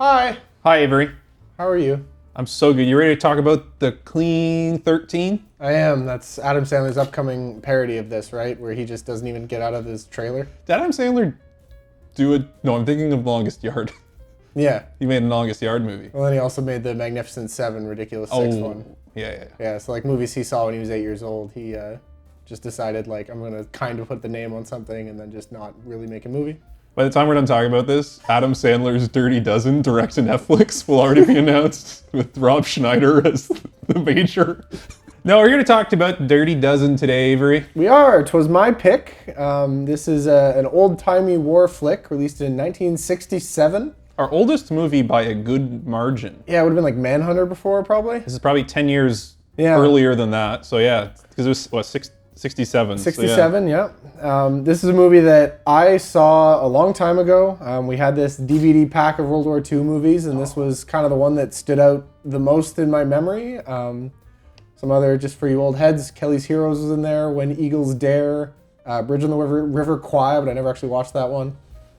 Hi, Hi, Avery. how are you? I'm so good. You ready to talk about the Clean 13? I am. That's Adam Sandler's upcoming parody of this, right? Where he just doesn't even get out of his trailer. Did Adam Sandler do it? No, I'm thinking of Longest Yard. Yeah. He made a Longest Yard movie. Well, then he also made the Magnificent Seven, Ridiculous Six one. Yeah. Yeah, so like movies he saw when he was 8 years old, he just decided like I'm gonna kind of put the name on something and then just not really make a movie. By the time we're done talking about this, Adam Sandler's Dirty Dozen, direct to Netflix, will already be announced with Rob Schneider as the major. No, we're going to talk about Dirty Dozen today, Avery. We are. 'Twas my pick. This is an old-timey war flick released in 1967. Our oldest movie by a good margin. Yeah, it would have been like Manhunter before, probably. This is probably 10 years Yeah. earlier than that. So yeah, because it was, 67. 67, yeah. This is a movie that I saw a long time ago. We had this DVD pack of World War II movies, and this was kind of the one that stood out the most in my memory. Some other, just for you old heads, Kelly's Heroes was in there, When Eagles Dare, Bridge on the River Kwai, but I never actually watched that one.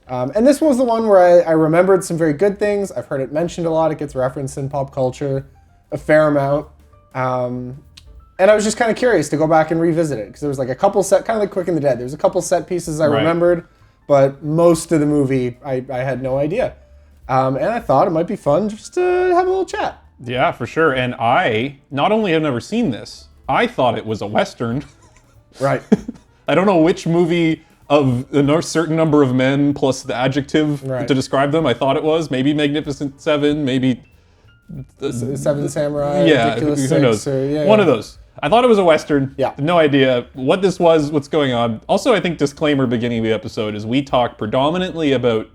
And this was the one where I remembered some very good things. I've heard it mentioned a lot. It gets referenced in pop culture a fair amount. And I was just kind of curious to go back and revisit it because there was like a couple kind of like Quick and the Dead. There was a couple set pieces I remembered, but most of the movie I had no idea. And I thought it might be fun just to have a little chat. Yeah, for sure. And I not only have never seen this, I thought it was a Western. Right. I don't know which movie of a certain number of men plus the adjective to describe them I thought it was. Maybe Magnificent Seven, maybe... Seven Samurai, yeah, Ridiculous who knows? Six. Or, One of those. I thought it was a Western. Yeah. No idea what this was, what's going on. Also, I think disclaimer beginning of the episode is we talk predominantly about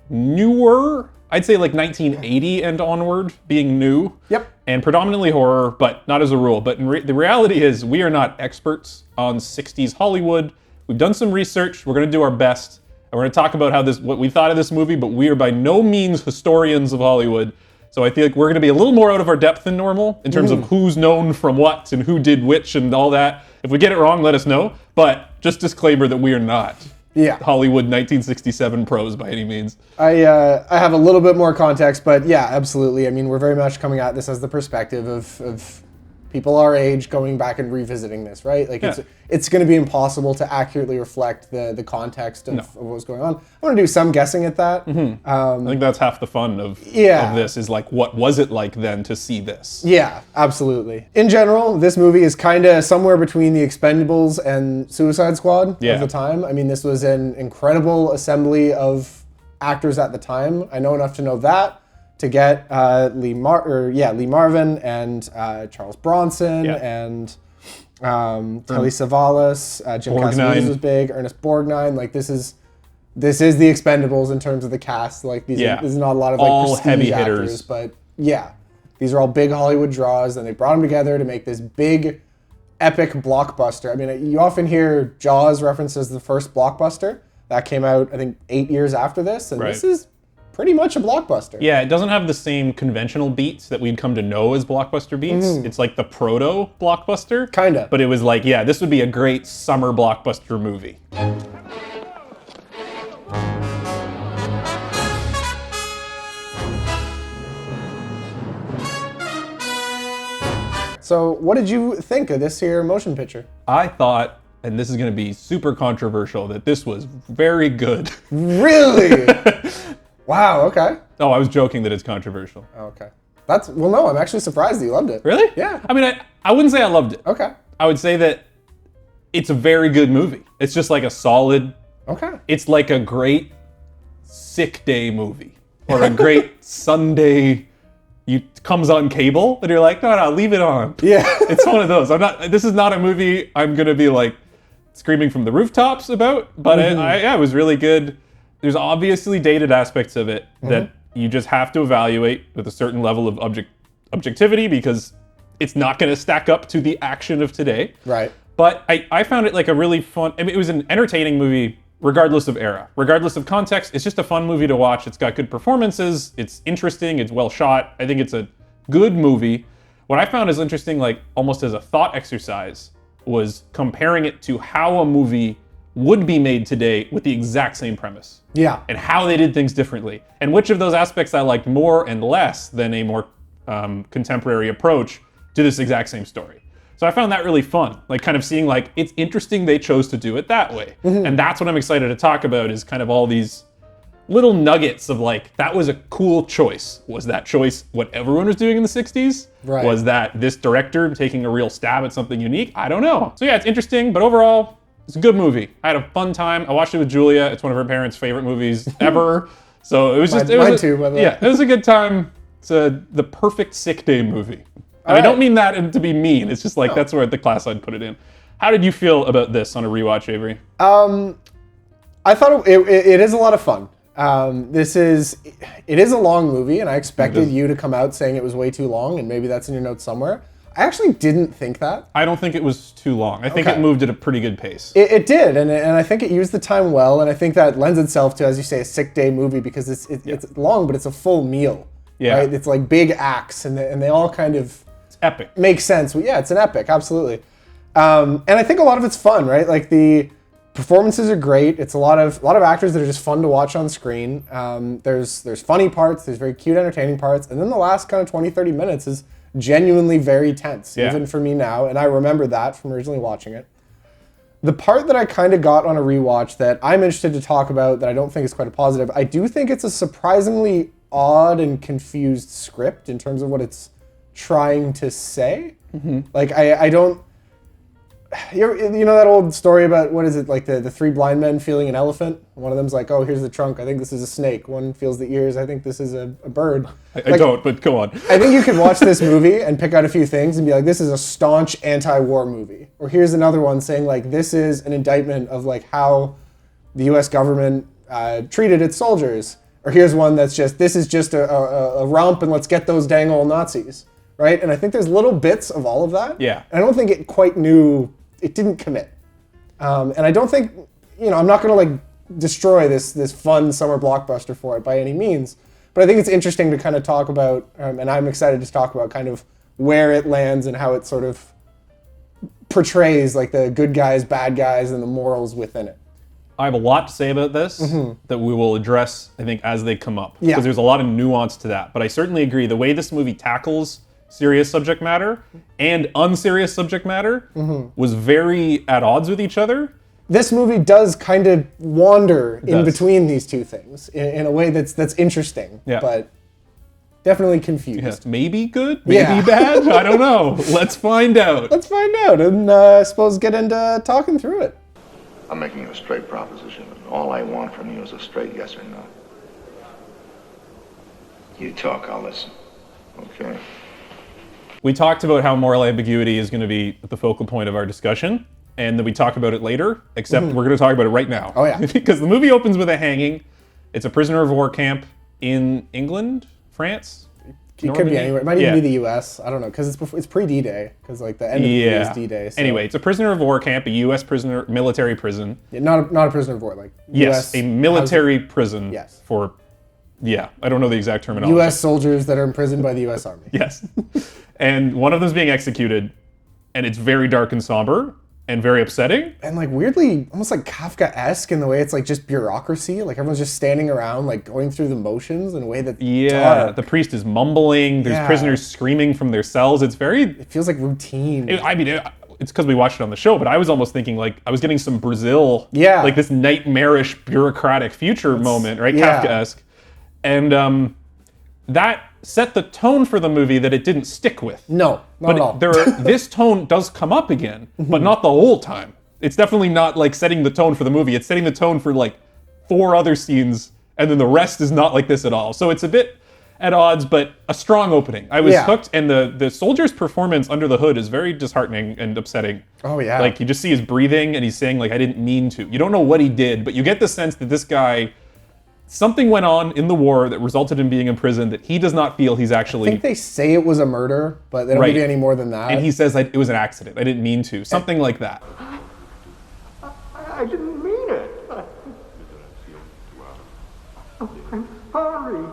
newer, I'd say like 1980 and onward being new. Yep. And predominantly horror, but not as a rule. But the reality is we are not experts on 60s Hollywood. We've done some research. We're going to do our best. And we're going to talk about what we thought of this movie, but we are by no means historians of Hollywood. So I feel like we're going to be a little more out of our depth than normal in terms of who's known from what and who did which and all that. If we get it wrong, let us know. But just disclaimer that we are not Hollywood 1967 pros by any means. I have a little bit more context, but yeah, absolutely. I mean, we're very much coming at this as the perspective of people our age going back and revisiting this, right? Like it's going to be impossible to accurately reflect the context of what was going on. I want to do some guessing at that. I think that's half the fun of this is like, what was it like then to see this? Yeah, absolutely. In general, this movie is kind of somewhere between The Expendables and Suicide Squad of the time. I mean, this was an incredible assembly of actors at the time. I know enough to know that. To get Lee Marvin and Charles Bronson and Telly Savalas, Jim Cassavetes was big, Ernest Borgnine. Like this is the Expendables in terms of the cast. Like these is not a lot of like all prestige heavy actors, hitters, but yeah, these are all big Hollywood draws, and they brought them together to make this big, epic blockbuster. I mean, you often hear Jaws referenced as the first blockbuster that came out, I think, 8 years after this, and this is pretty much a blockbuster. Yeah, it doesn't have the same conventional beats that we'd come to know as blockbuster beats. It's like the proto blockbuster. Kinda. But it was like, yeah, this would be a great summer blockbuster movie. So what did you think of this here motion picture? I thought, and this is going to be super controversial, that this was very good. Really? Wow, okay. Oh, I was joking that it's controversial. Okay. Well, no, I'm actually surprised that you loved it. Really? Yeah. I mean, I wouldn't say I loved it. Okay. I would say that it's a very good movie. It's just like a solid... Okay. It's like a great sick day movie. Or a great Sunday... comes on cable, and you're like, no, leave it on. Yeah. It's one of those. This is not a movie I'm going to be like screaming from the rooftops about, but it was really good. There's obviously dated aspects of it that you just have to evaluate with a certain level of objectivity because it's not going to stack up to the action of today. Right. But I found it like a really fun, I mean, it was an entertaining movie regardless of era, regardless of context. It's just a fun movie to watch. It's got good performances. It's interesting. It's well shot. I think it's a good movie. What I found is interesting, like almost as a thought exercise, was comparing it to how a movie would be made today with the exact same premise. Yeah. And how they did things differently. And which of those aspects I liked more and less than a more contemporary approach to this exact same story. So I found that really fun, like kind of seeing like, it's interesting they chose to do it that way. And that's what I'm excited to talk about, is kind of all these little nuggets of like, that was a cool choice. Was that choice what everyone was doing in the 60s? Right. Was that this director taking a real stab at something unique? I don't know. So yeah, it's interesting, but overall, it's a good movie. I had a fun time. I watched it with Julia. It's one of her parents' favorite movies ever. So it was just, Mine too, by the way. Yeah, it was a good time. It's the perfect sick day movie. And I don't mean that to be mean. It's just like, that's where the class I'd put it in. How did you feel about this on a rewatch, Avery? I thought it is a lot of fun. It is a long movie, and I expected you to come out saying it was way too long, and maybe that's in your notes somewhere. I actually didn't think that. I don't think it was too long. I think it moved at a pretty good pace. It did, and I think it used the time well, and I think that lends itself to, as you say, a sick day movie, because it's long, but it's a full meal. Yeah. Right? It's like big acts, and they all kind of Epic. make sense. Yeah, it's an epic, absolutely. And I think a lot of it's fun, right? Like the performances are great. It's a lot of actors that are just fun to watch on screen. There's funny parts, there's very cute, entertaining parts, and then the last kind of 20, 30 minutes is genuinely very tense, even for me now, and I remember that from originally watching it. The part that I kind of got on a rewatch that I'm interested to talk about, that I don't think is quite a positive, I do think it's a surprisingly odd and confused script in terms of what it's trying to say. Like, I don't... You know that old story about, what is it, like the three blind men feeling an elephant? One of them's like, oh, here's the trunk, I think this is a snake. One feels the ears, I think this is a bird. I don't, but go on. I think you could watch this movie and pick out a few things and be like, this is a staunch anti-war movie. Or here's another one saying like, this is an indictment of like how the US government treated its soldiers. Or here's one that's just, this is just a romp and let's get those dang old Nazis. Right? And I think there's little bits of all of that. Yeah. And I don't think it quite knew, it didn't commit. And I don't think, I'm not going to like destroy this fun summer blockbuster for it by any means. But I think it's interesting to kind of talk about, and I'm excited to talk about kind of where it lands and how it sort of portrays like the good guys, bad guys, and the morals within it. I have a lot to say about this that we will address, I think, as they come up. Yeah. Because there's a lot of nuance to that. But I certainly agree, the way this movie tackles serious subject matter and unserious subject matter was very at odds with each other. This movie does kind of wander in between these two things in a way that's interesting, but definitely confused. Yes, maybe good, maybe bad, I don't know. Let's find out. Let's find out, and I suppose get into talking through it. I'm making you a straight proposition, and all I want from you is a straight yes or no. You talk, I'll listen. Okay? We talked about how moral ambiguity is going to be the focal point of our discussion, and then we talk about it later, except we're going to talk about it right now. Oh, yeah. Because the movie opens with a hanging. It's a prisoner of war camp in England, France? It could be anywhere. It might even be the U.S. I don't know, because it's pre-D-Day, because like the end of the day is D-Day. So. Anyway, it's a prisoner of war camp, a U.S. military prison. Yeah, not a prisoner of war, like Yes, US a military prison Yes. for, I don't know the exact terminology. U.S. soldiers that are imprisoned by the U.S. Army. Yes. And one of them's being executed, and it's very dark and somber and very upsetting. And like weirdly, almost like Kafka-esque in the way it's like just bureaucracy. Like everyone's just standing around, like going through the motions in a way that's dark. The priest is mumbling. There's prisoners screaming from their cells. It's very... It feels like routine. It's because we watched it on the show, but I was almost thinking like I was getting some Brazil, like this nightmarish bureaucratic future moment, right? Kafkaesque. And that set the tone for the movie that it didn't stick with. No, not at all. This tone does come up again, but not the whole time. It's definitely not like setting the tone for the movie. It's setting the tone for like 4 other scenes, and then the rest is not like this at all. So it's a bit at odds, but a strong opening. I was hooked, and the soldier's performance under the hood is very disheartening and upsetting. Oh, yeah. Like, you just see his breathing, and he's saying, like, I didn't mean to. You don't know what he did, but you get the sense that this guy... Something went on in the war that resulted in being imprisoned that he does not feel he's actually... I think they say it was a murder, but they don't give you any more than that. And he says, it was an accident. I didn't mean to. Something like that. I didn't mean it. I'm sorry.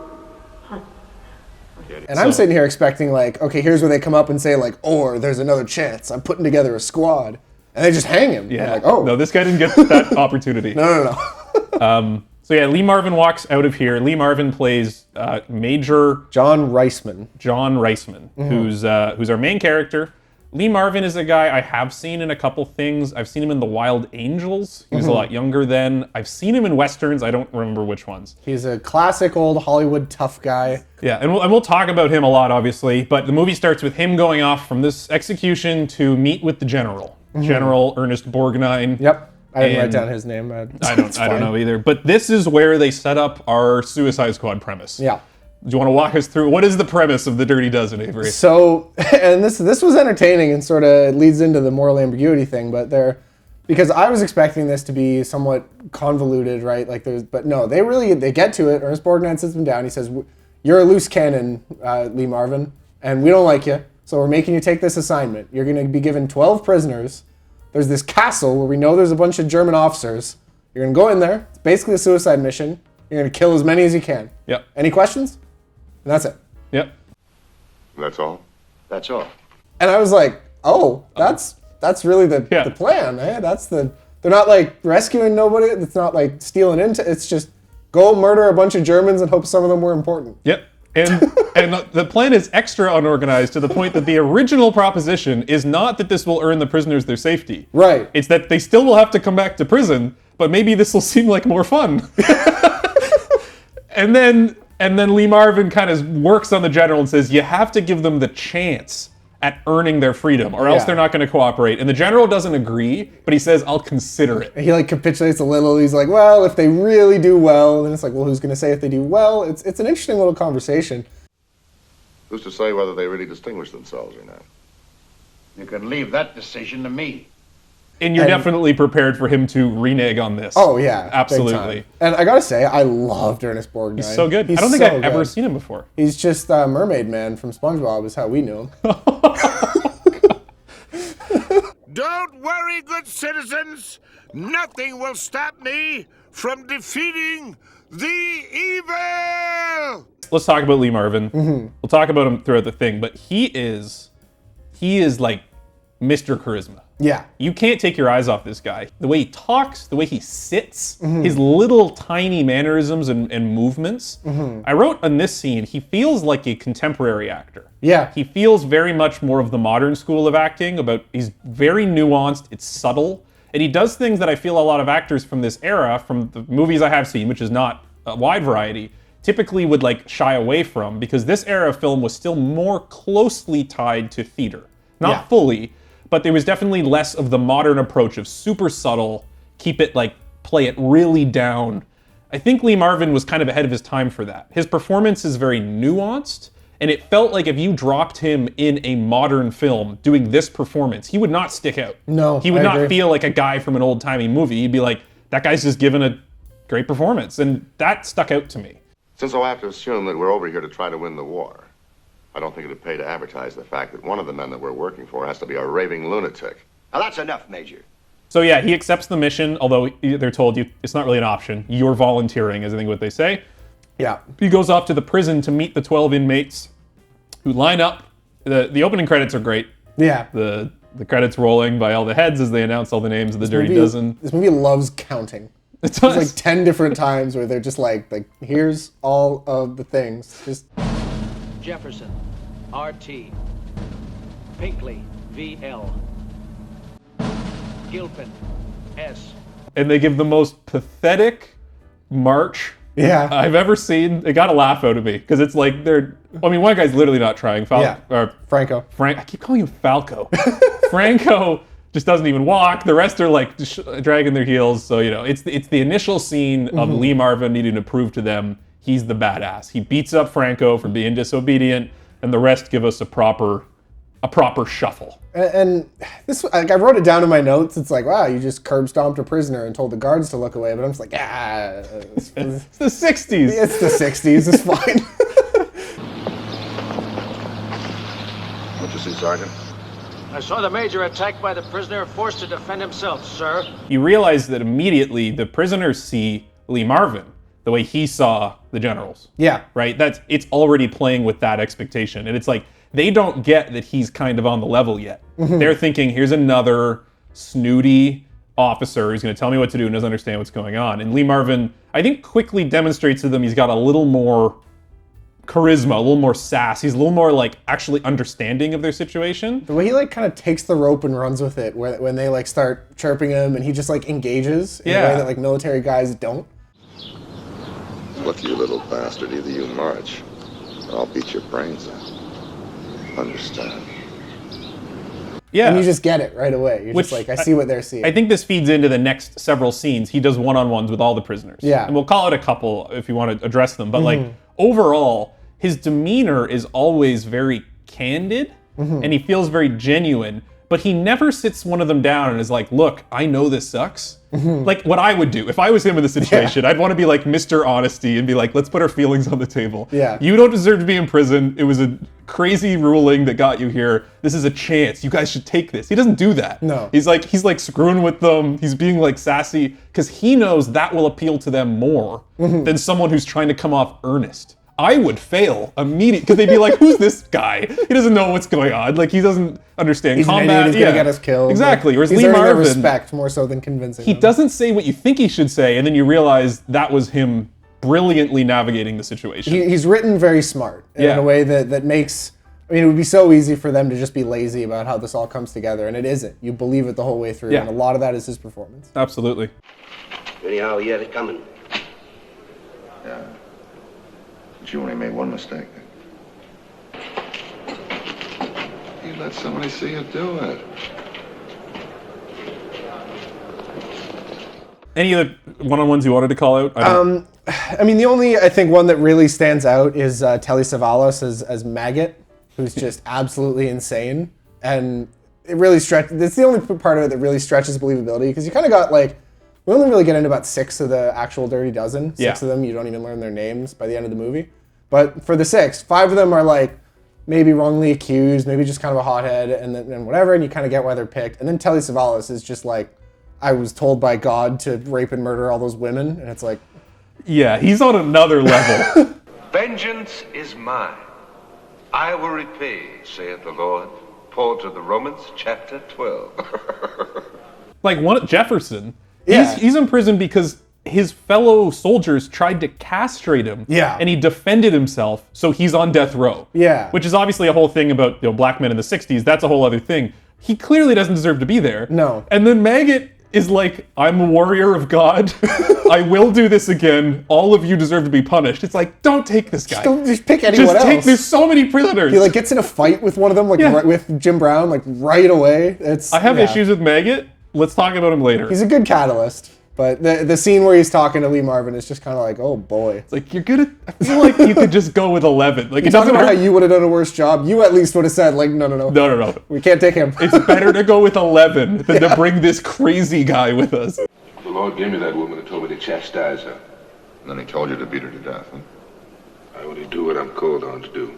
And I'm sitting here expecting like, okay, here's where they come up and say like, or there's another chance. I'm putting together a squad. And they just hang him. Yeah. I'm like, oh. No, this guy didn't get that opportunity. No. So yeah, Lee Marvin walks out of here. Lee Marvin plays Major John Reisman. who's our main character. Lee Marvin is a guy I have seen in a couple things. I've seen him in The Wild Angels. He was a lot younger then. I've seen him in Westerns. I don't remember which ones. He's a classic old Hollywood tough guy. Yeah, and we'll talk about him a lot, obviously. But the movie starts with him going off from this execution to meet with the general, General Ernest Borgnine. Yep. I didn't write And down his name. I don't know either. But this is where they set up our Suicide Squad premise. Yeah. Do you want to walk us through what is the premise of The Dirty Dozen, Avery? So, and this was entertaining and sort of leads into the moral ambiguity thing, but because I was expecting this to be somewhat convoluted, right? But no, they get to it. Ernest Borgnine sits him down. He says, "You're a loose cannon, Lee Marvin, and we don't like you, so we're making you take this assignment. You're going to be given 12 prisoners. There's this castle where we know there's a bunch of German officers. You're going to go in there. It's basically a suicide mission. You're going to kill as many as you can. Yep. Any questions?" And that's it. Yep. That's all? That's all. And I was like, oh, that's really the plan. Eh? They're not like rescuing nobody. It's not like stealing into. It's just go murder a bunch of Germans and hope some of them were important. Yep. And the plan is extra unorganized to the point that the original proposition is not that this will earn the prisoners their safety. Right. It's that they still will have to come back to prison, but maybe this will seem like more fun. And then Lee Marvin kind of works on the general and says, you have to give them the chance at earning their freedom, or else they're not going to cooperate. And the general doesn't agree, but he says, I'll consider it. He capitulates a little. He's like, well, if they really do well, then it's like, well, who's going to say if they do well? It's an interesting little conversation. Who's to say whether they really distinguish themselves or not? You can leave that decision to me. And you're definitely prepared for him to renege on this. Oh, yeah. Absolutely. And I got to say, I loved Ernest Borgnine. He's so good. He's I don't think I've so ever good. seen him before. He's just Mermaid Man from SpongeBob is how we knew him. Don't worry, good citizens. Nothing will stop me from defeating the evil. Let's talk about Lee Marvin. We'll talk about him throughout the thing, but he is like Mr. Charisma. Yeah. You can't take your eyes off this guy. The way he talks, the way he sits, his little tiny mannerisms and movements. I wrote on this scene, he feels like a contemporary actor. Yeah. He feels very much more of the modern school of acting. He's very nuanced, it's subtle, and he does things that I feel a lot of actors from this era, from the movies I have seen, which is not a wide variety, typically would shy away from, because this era of film was still more closely tied to theater. Not fully, but there was definitely less of the modern approach of super subtle, keep it play it really down. I think Lee Marvin was kind of ahead of his time for that. His performance is very nuanced, and it felt like if you dropped him in a modern film doing this performance, he would not stick out. No, he would I not agree. feel like a guy from an old-timey movie. He'd be like, that guy's just giving a great performance, and that stuck out to me. Since I'll have to assume that we're over here to try to win the war, I don't think it'd pay to advertise the fact that one of the men that we're working for has to be a raving lunatic. Now that's enough, Major. So yeah, he accepts the mission, although they're told it's not really an option. You're volunteering, is I think what they say. Yeah. He goes off to the prison to meet the 12 inmates who line up. The opening credits are great. Yeah. The credits rolling by all the heads as they announce all the names of the Dirty Dozen. This movie loves counting. It There's does. 10 different times where they're just like, here's all of the things. Just Jefferson, RT. Pinkley, VL. Gilpin, S. And they give the most pathetic march yeah. I've ever seen. It got a laugh out of me because it's like one guy's literally not trying. Or Franco. I keep calling him Falco. Franco just doesn't even walk. The rest are just dragging their heels. So, it's the initial scene of Lee Marvin needing to prove to them he's the badass. He beats up Franco for being disobedient, and the rest give us a proper shuffle. And this, I wrote it down in my notes. It's like, wow, you just curb stomped a prisoner and told the guards to look away. But I'm just like, It's the 60s. It's the 60s. It's fine. What you see, Sergeant? I saw the Major attacked by the prisoner, forced to defend himself, sir. You realize that immediately the prisoners see Lee Marvin the way he saw the generals. Yeah. Right? It's already playing with that expectation. And it's like, they don't get that he's kind of on the level yet. They're thinking, here's another snooty officer who's going to tell me what to do and doesn't understand what's going on. And Lee Marvin, I think, quickly demonstrates to them he's got a little more charisma, a little more sass. He's a little more like actually understanding of their situation. The way he like kind of takes the rope and runs with it when they like start chirping him and he just like engages in a way that like military guys don't. Look, you little bastard, either you march, or I'll beat your brains out. Understand? Yeah. And you just get it right away. You're just like, I see what they're seeing. I think this feeds into the next several scenes. He does one-on-ones with all the prisoners. Yeah. And we'll call it a couple if you want to address them. But like overall, his demeanor is always very candid and he feels very genuine. But he never sits one of them down and is like, look, I know this sucks. Like what I would do if I was him in the situation, I'd want to be like Mr. Honesty and be like, let's put our feelings on the table. Yeah. You don't deserve to be in prison. It was a crazy ruling that got you here. This is a chance. You guys should take this. He doesn't do that. No. He's like screwing with them. He's being like sassy because he knows that will appeal to them more than someone who's trying to come off earnest. I would fail immediately because they'd be like, "Who's this guy? He doesn't know what's going on. Like he doesn't understand he's combat. An idiot, he's gonna get us killed. Exactly." Whereas he's Lee earning their Marvin, respect more so than convincing. he them. doesn't say what you think he should say, and then you realize that was him brilliantly navigating the situation. He's written very smart in a way that makes. I mean, it would be so easy for them to just be lazy about how this all comes together, and it isn't. You believe it the whole way through, and a lot of that is his performance. Absolutely. Anyhow, he had it coming. Yeah. But you only made one mistake. You let somebody see you do it. Any other one-on-ones you wanted to call out? I mean, the only, I think, one that really stands out is Telly Savalas as Maggot, who's just absolutely insane. And it really stretches, it's the only part of it that really stretches believability, because you kind of got, like, we only really get into about 6 of the actual Dirty Dozen. 6 of them, you don't even learn their names by the end of the movie. But for the 6, 5 of them are, like, maybe wrongly accused, maybe just kind of a hothead, and whatever, and you kind of get why they're picked. And then Telly Savalas is just like, I was told by God to rape and murder all those women, and it's like... Yeah, he's on another level. Vengeance is mine. I will repay, saith the Lord. Paul to the Romans, chapter 12. Like Jefferson, Yeah. he's in prison because his fellow soldiers tried to castrate him. Yeah. And he defended himself, so he's on death row. Yeah. Which is obviously a whole thing about black men in the 60s. That's a whole other thing. He clearly doesn't deserve to be there. No. And then Maggot is like, I'm a warrior of God. I will do this again. All of you deserve to be punished. It's like, don't take this guy. Just pick anyone else. There's so many prisoners. He like gets in a fight with one of them, like right, with Jim Brown, like right away. I have issues with Maggot. Let's talk about him later. He's a good catalyst, but the scene where he's talking to Lee Marvin is just kind of like, oh boy. It's like, you're good at, I feel like you could just go with 11. Like, You're talking about how you would have done a worse job. You at least would have said, like, no. We can't take him. It's better to go with 11 than to bring this crazy guy with us. The Lord gave me that woman and told me to chastise her. And then he told you to beat her to death, huh? I only do what I'm called on to do.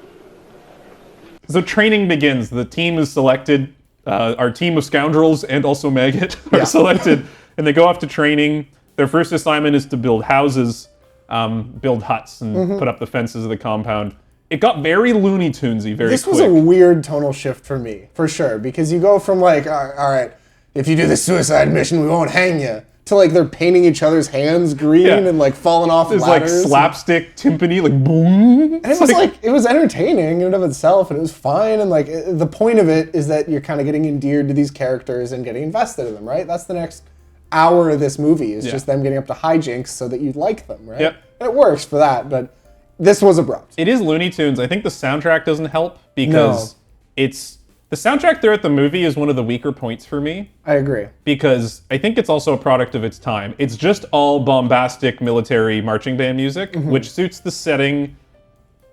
So training begins. The team is selected. Our team of scoundrels and also Maggot are selected. And they go off to training. Their first assignment is to build houses, build huts, and put up the fences of the compound. It got very Looney Tunesy very quick. This was a weird tonal shift for me, for sure, because you go from like, all right, if you do this suicide mission, we won't hang you, to like they're painting each other's hands green and like falling off There's ladders. like slapstick timpani, like boom. And it was like, it was entertaining in and of itself, and it was fine, and like the point of it is that you're kind of getting endeared to these characters and getting invested in them, right? That's the next hour of this movie, is just them getting up to hijinks so that you like them, right? Yep. And it works for that, but this was abrupt. It is Looney Tunes. I think the soundtrack doesn't help because the soundtrack throughout the movie is one of the weaker points for me. I agree. Because I think it's also a product of its time. It's just all bombastic military marching band music, which suits the setting.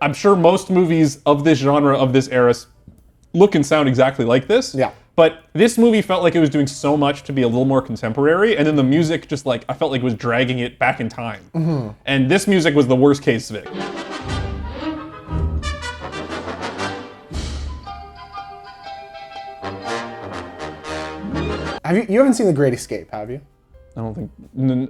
I'm sure most movies of this genre, of this era, look and sound exactly like this. Yeah. But this movie felt like it was doing so much to be a little more contemporary, and then the music just like, I felt like it was dragging it back in time. And this music was the worst case of it. You haven't seen The Great Escape, have you? I don't think.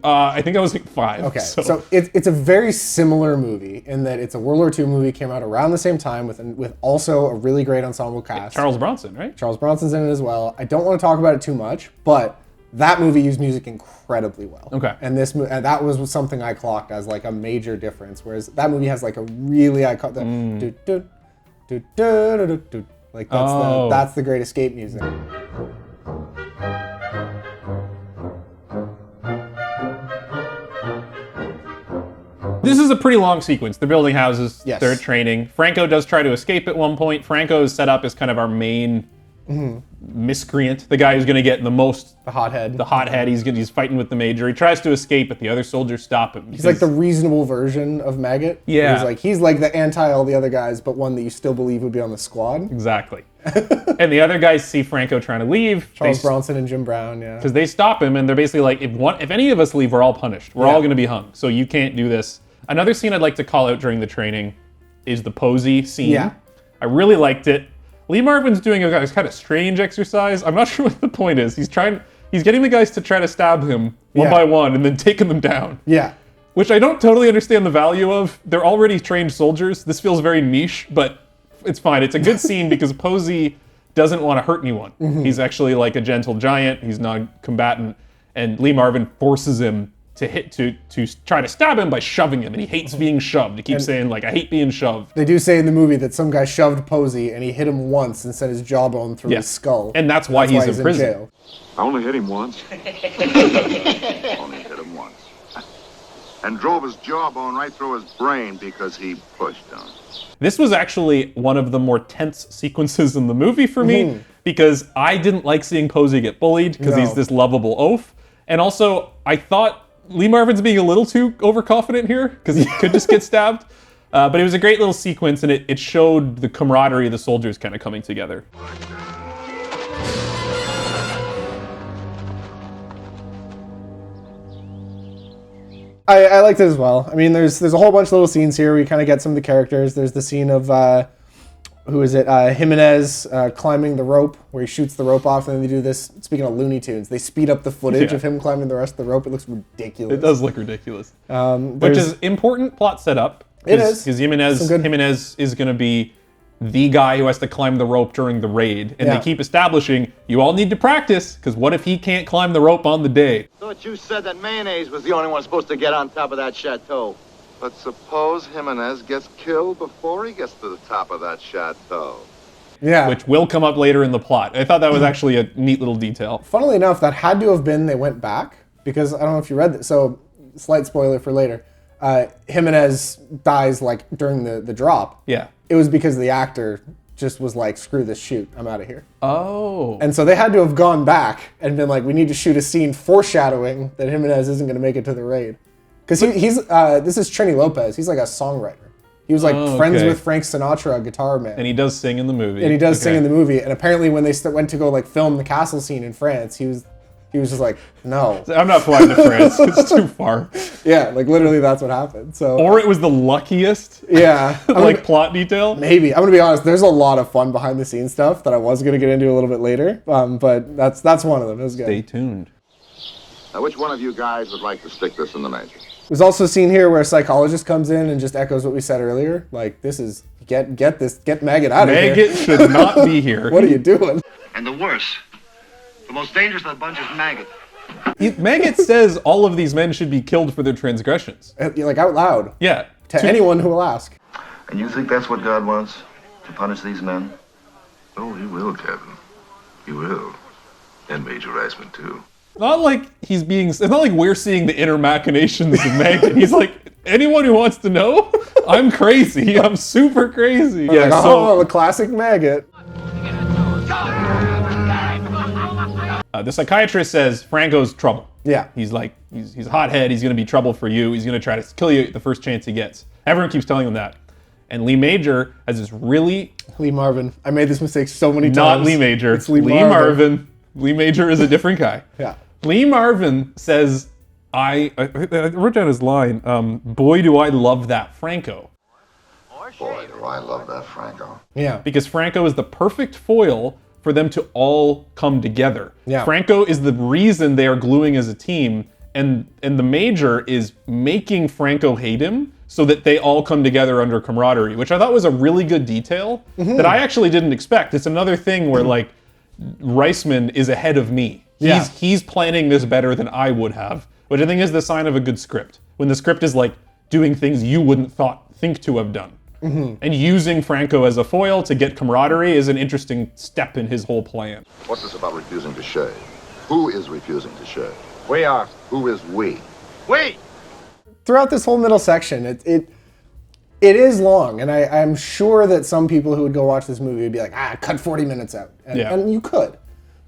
I think I was like 5. Okay, so it's a very similar movie in that it's a World War II movie, came out around the same time with also a really great ensemble cast. Charles Bronson, right? Charles Bronson's in it as well. I don't want to talk about it too much, but that movie used music incredibly well. Okay. And that was something I clocked as like a major difference, whereas that movie has like a really iconic like that's the Great Escape music. This is a pretty long sequence. They're building houses. Yes. They're training. Franco does try to escape at one point. Franco is set up as kind of our main miscreant, the guy who's going to get the most. The hothead. The hothead. He's fighting with the major. He tries to escape, but the other soldiers stop him. He's like the reasonable version of Maggot. Yeah. He's like the anti all the other guys, but one that you still believe would be on the squad. Exactly. And the other guys see Franco trying to leave. Charles Bronson and Jim Brown, yeah. Because they stop him, and they're basically like, if any of us leave, we're all punished. We're all going to be hung. So you can't do this. Another scene I'd like to call out during the training is the Posey scene. Yeah. I really liked it. Lee Marvin's doing a kind of strange exercise. I'm not sure what the point is. He's getting the guys to try to stab him one by one and then taking them down. Yeah. Which I don't totally understand the value of. They're already trained soldiers. This feels very niche, but it's fine. It's a good scene because Posey doesn't want to hurt anyone. He's actually like a gentle giant. He's non-combatant. And Lee Marvin forces him to try to stab him by shoving him, and he hates being shoved. He keeps saying, like, I hate being shoved. They do say in the movie that some guy shoved Posey and he hit him once and sent his jawbone through his skull. And that's why he's in prison. Jail. I only hit him once. Only hit him once. And drove his jawbone right through his brain because he pushed him. This was actually one of the more tense sequences in the movie for me, because I didn't like seeing Posey get bullied, because he's this lovable oaf. And also, I thought Lee Marvin's being a little too overconfident here, because he could just get stabbed. But it was a great little sequence, and it showed the camaraderie of the soldiers kind of coming together. I liked it as well. I mean, there's a whole bunch of little scenes here where you kind of get some of the characters. There's the scene of, Jimenez climbing the rope, where he shoots the rope off, and then they do this, speaking of Looney Tunes, they speed up the footage of him climbing the rest of the rope. It looks ridiculous. It does look ridiculous. Which is important plot setup. It is. Because Jimenez is going to be the guy who has to climb the rope during the raid. And they keep establishing, you all need to practice, because what if he can't climb the rope on the day? Thought you said that mayonnaise was the only one supposed to get on top of that chateau. But suppose Jimenez gets killed before he gets to the top of that chateau. Yeah. Which will come up later in the plot. I thought that was actually a neat little detail. Funnily enough, that had to have been they went back, because I don't know if you read this, so slight spoiler for later. Jimenez dies like during the drop. Yeah. It was because the actor just was like, screw this shoot, I'm out of here. Oh. And so they had to have gone back and been like, we need to shoot a scene foreshadowing that Jimenez isn't going to make it to the raid. Because this is Trini Lopez. He's like a songwriter. He was like friends with Frank Sinatra, a guitar man. And he does sing in the movie. And he does sing in the movie. And apparently when they went to go like film the castle scene in France, he was just like, no. I'm not flying to France. It's too far. Yeah, like literally that's what happened. So. Or it was the luckiest. Yeah. Plot detail. Maybe. I'm gonna be honest. There's a lot of fun behind the scenes stuff that I was gonna get into a little bit later. But that's one of them. It was good. Stay tuned. Now, which one of you guys would like to stick this in the major? There's also a scene here where a psychologist comes in and just echoes what we said earlier. Like, this is get Maggot out of here. Maggot should not be here. What are you doing? And the worst, the most dangerous of the bunch is Maggot. Maggot says all of these men should be killed for their transgressions. Like out loud. Yeah. To anyone who will ask. And you think that's what God wants? To punish these men? Oh, he will, Captain. He will. And Major Reisman, too. Not like it's not like we're seeing the inner machinations of Maggot. He's like, anyone who wants to know, I'm crazy. I'm super crazy. Yeah, like, so the classic Maggot. The psychiatrist says Franco's trouble. Yeah. He's like, he's a hothead. He's going to be trouble for you. He's going to try to kill you the first chance he gets. Everyone keeps telling him that. And Lee Major has this really... Lee Marvin. I made this mistake so many times. Not Lee Major. It's Lee Marvin. Lee Major is a different guy. Yeah. Lee Marvin says, I wrote down his line, boy, do I love that Franco. Boy, do I love that Franco. Yeah. Because Franco is the perfect foil for them to all come together. Yeah. Franco is the reason they are gluing as a team, and the Major is making Franco hate him so that they all come together under camaraderie, which I thought was a really good detail that I actually didn't expect. It's another thing where like Reisman is ahead of me. He's planning this better than I would have, which I think is the sign of a good script. When the script is like doing things you wouldn't think to have done. And using Franco as a foil to get camaraderie is an interesting step in his whole plan. What's this about refusing to shave? Who is refusing to shave? We are. Who is we? We! Throughout this whole middle section, it is long, and I'm sure that some people who would go watch this movie would be like, cut 40 minutes out. And you could.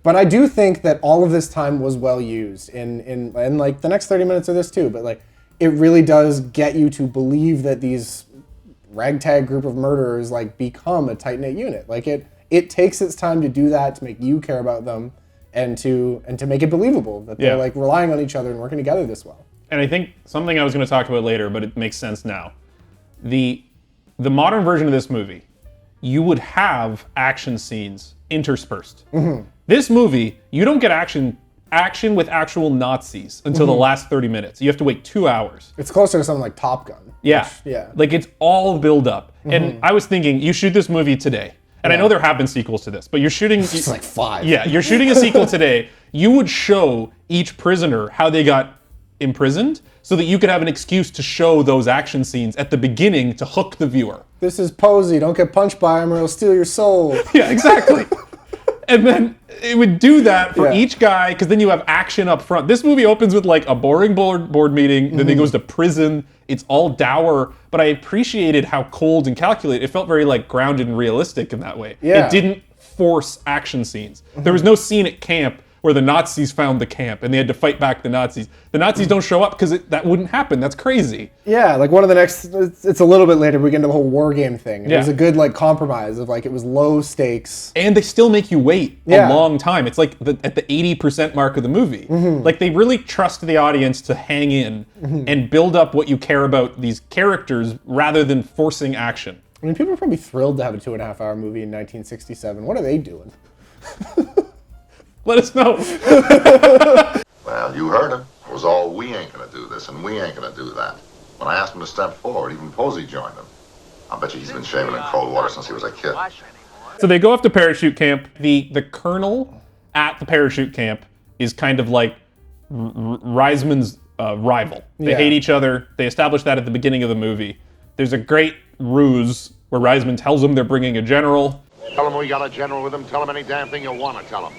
But I do think that all of this time was well used in like the next 30 minutes of this too, but like it really does get you to believe that these ragtag group of murderers like become a tight-knit unit. Like it takes its time to do that, to make you care about them and to make it believable that they're like relying on each other and working together this well. And I think something I was going to talk about later, but it makes sense now. The modern version of this movie, you would have action scenes interspersed. This movie, you don't get action with actual Nazis until the last 30 minutes. You have to wait 2 hours. It's closer to something like Top Gun. Yeah. Which, Like it's all build up. And I was thinking, you shoot this movie today. And I know there have been sequels to this, but you're shooting... It's like 5. Yeah, you're shooting a sequel today. You would show each prisoner how they got imprisoned so that you could have an excuse to show those action scenes at the beginning to hook the viewer. This is Posey. Don't get punched by him or he'll steal your soul. Yeah, exactly. And then it would do that for each guy, because then you have action up front. This movie opens with like a boring board meeting, then he goes to prison. It's all dour, but I appreciated how cold and calculated. It felt very like grounded and realistic in that way. Yeah. It didn't force action scenes. There was no scene at camp where the Nazis found the camp and they had to fight back the Nazis. The Nazis don't show up because that wouldn't happen. That's crazy. Yeah, like one of the next, it's a little bit later, we get into the whole war game thing. And it was a good like compromise of like, it was low stakes. And they still make you wait a long time. It's like at the 80% mark of the movie. Like they really trust the audience to hang in and build up what you care about these characters rather than forcing action. I mean, people are probably thrilled to have a 2.5-hour movie in 1967. What are they doing? Let us know. Well, you heard him. It was all, we ain't gonna do this and we ain't gonna do that. When I asked him to step forward, even Posey joined him. I'll bet you he's been shaving in cold water since he was a kid. So they go off to parachute camp. The colonel at the parachute camp is kind of like Reisman's rival. They hate each other. They establish that at the beginning of the movie. There's a great ruse where Reisman tells them they're bringing a general. Tell him we got a general with him. Tell him any damn thing you want to tell him.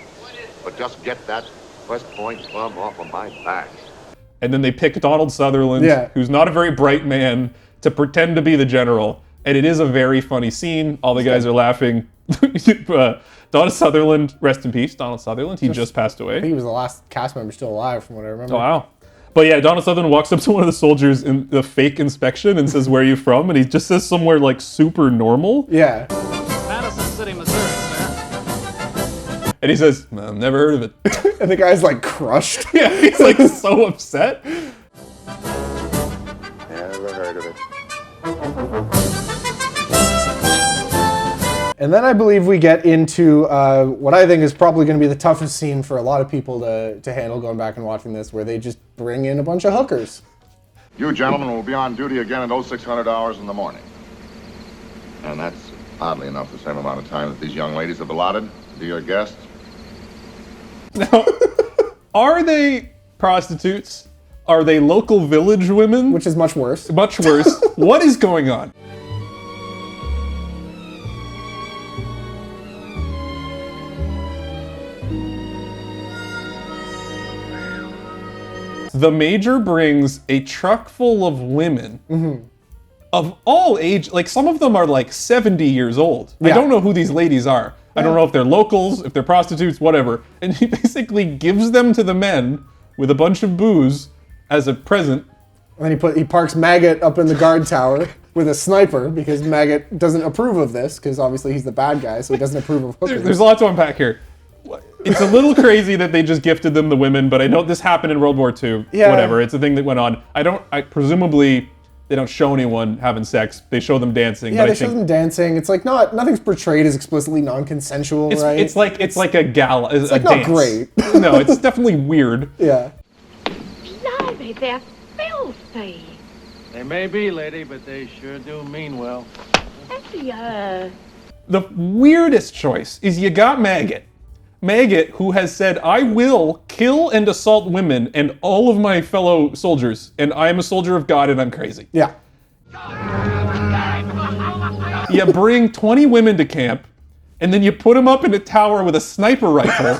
But just get that West Point bum off of my back. And then they pick Donald Sutherland, who's not a very bright man, to pretend to be the general. And it is a very funny scene. All the guys are laughing. Donald Sutherland, rest in peace, Donald Sutherland. He just passed away. I think he was the last cast member still alive from what I remember. Oh, wow. But yeah, Donald Sutherland walks up to one of the soldiers in the fake inspection and says, "Where are you from?" And he just says somewhere like super normal. Yeah. Madison City, Missouri, sir. And he says, "I've never heard of it." And the guy's like crushed. Yeah, he's like so upset. Never heard of it. And then I believe we get into what I think is probably going to be the toughest scene for a lot of people to handle going back and watching this, where they just bring in a bunch of hookers. You gentlemen will be on duty again at 0600 hours in the morning. And that's, oddly enough, the same amount of time that these young ladies have allotted to your guests. Now, are they prostitutes? Are they local village women? Which is much worse. Much worse. What is going on? The Major brings a truck full of women of all age. Like, some of them are like 70 years old. I don't know who these ladies are. I don't know if they're locals, if they're prostitutes, whatever. And he basically gives them to the men with a bunch of booze as a present. And then he parks Maggot up in the guard tower with a sniper, because Maggot doesn't approve of this, because obviously he's the bad guy, so he doesn't approve of hookers. There's a lot to unpack here. It's a little crazy that they just gifted them the women, but I know this happened in World War II. Yeah. Whatever, it's a thing that went on. Presumably they don't show anyone having sex. They show them dancing. Yeah, but they show them dancing. It's like nothing's portrayed as explicitly non-consensual, right? It's like a gala. It's like a not dance. great. No, it's definitely weird. Yeah. Bobby, they're filthy. They may be, lady, but they sure do mean well. Yeah. The weirdest choice is you got Maggot. Maggot, who has said, I will kill and assault women and all of my fellow soldiers, and I am a soldier of God and I'm crazy. Yeah. You bring 20 women to camp, and then you put them up in a tower with a sniper rifle,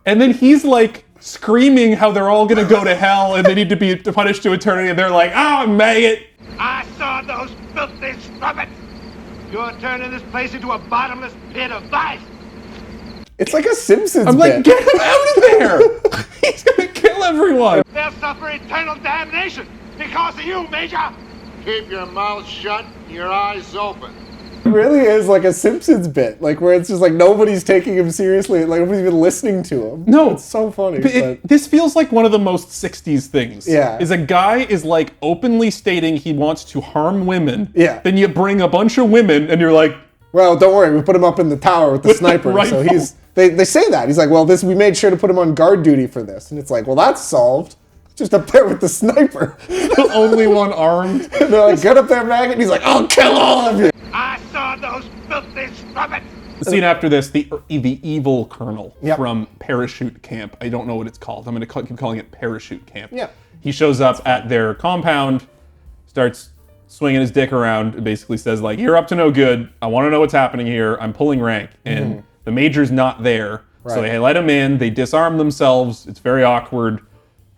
and then he's like screaming how they're all gonna go to hell and they need to be punished to eternity, and they're like, Maggot! I saw those filthy strumpets. You're turning this place into a bottomless pit of vice. It's like a Simpsons I'm like, bit. get him out of there! He's gonna kill everyone! They'll suffer eternal damnation because of you, Major. Keep your mouth shut and your eyes open. It really is like a Simpsons bit, like where it's just like nobody's taking him seriously, like nobody's even listening to him. No. It's so funny. This feels like one of the most 60s things. Yeah. Is a guy is like openly stating he wants to harm women. Yeah. Then you bring a bunch of women and you're like, well, don't worry, we put him up in the tower with the sniper. So rifle. they say that. He's like, well, we made sure to put him on guard duty for this. And it's like, well, that's solved. Just up there with the sniper. the only one armed. And they're like, get up there, Maggot. And he's like, I'll kill all of you. I saw those filthy strumpets. The scene after this, the evil colonel Yep. from Parachute Camp. I don't know what it's called. I'm going to keep calling it Parachute Camp. Yeah. He shows up at their compound, starts swinging his dick around, and basically says, like, you're up to no good. I want to know what's happening here. I'm pulling rank. And the major's not there. Right. So they let him in. They disarm themselves. It's very awkward.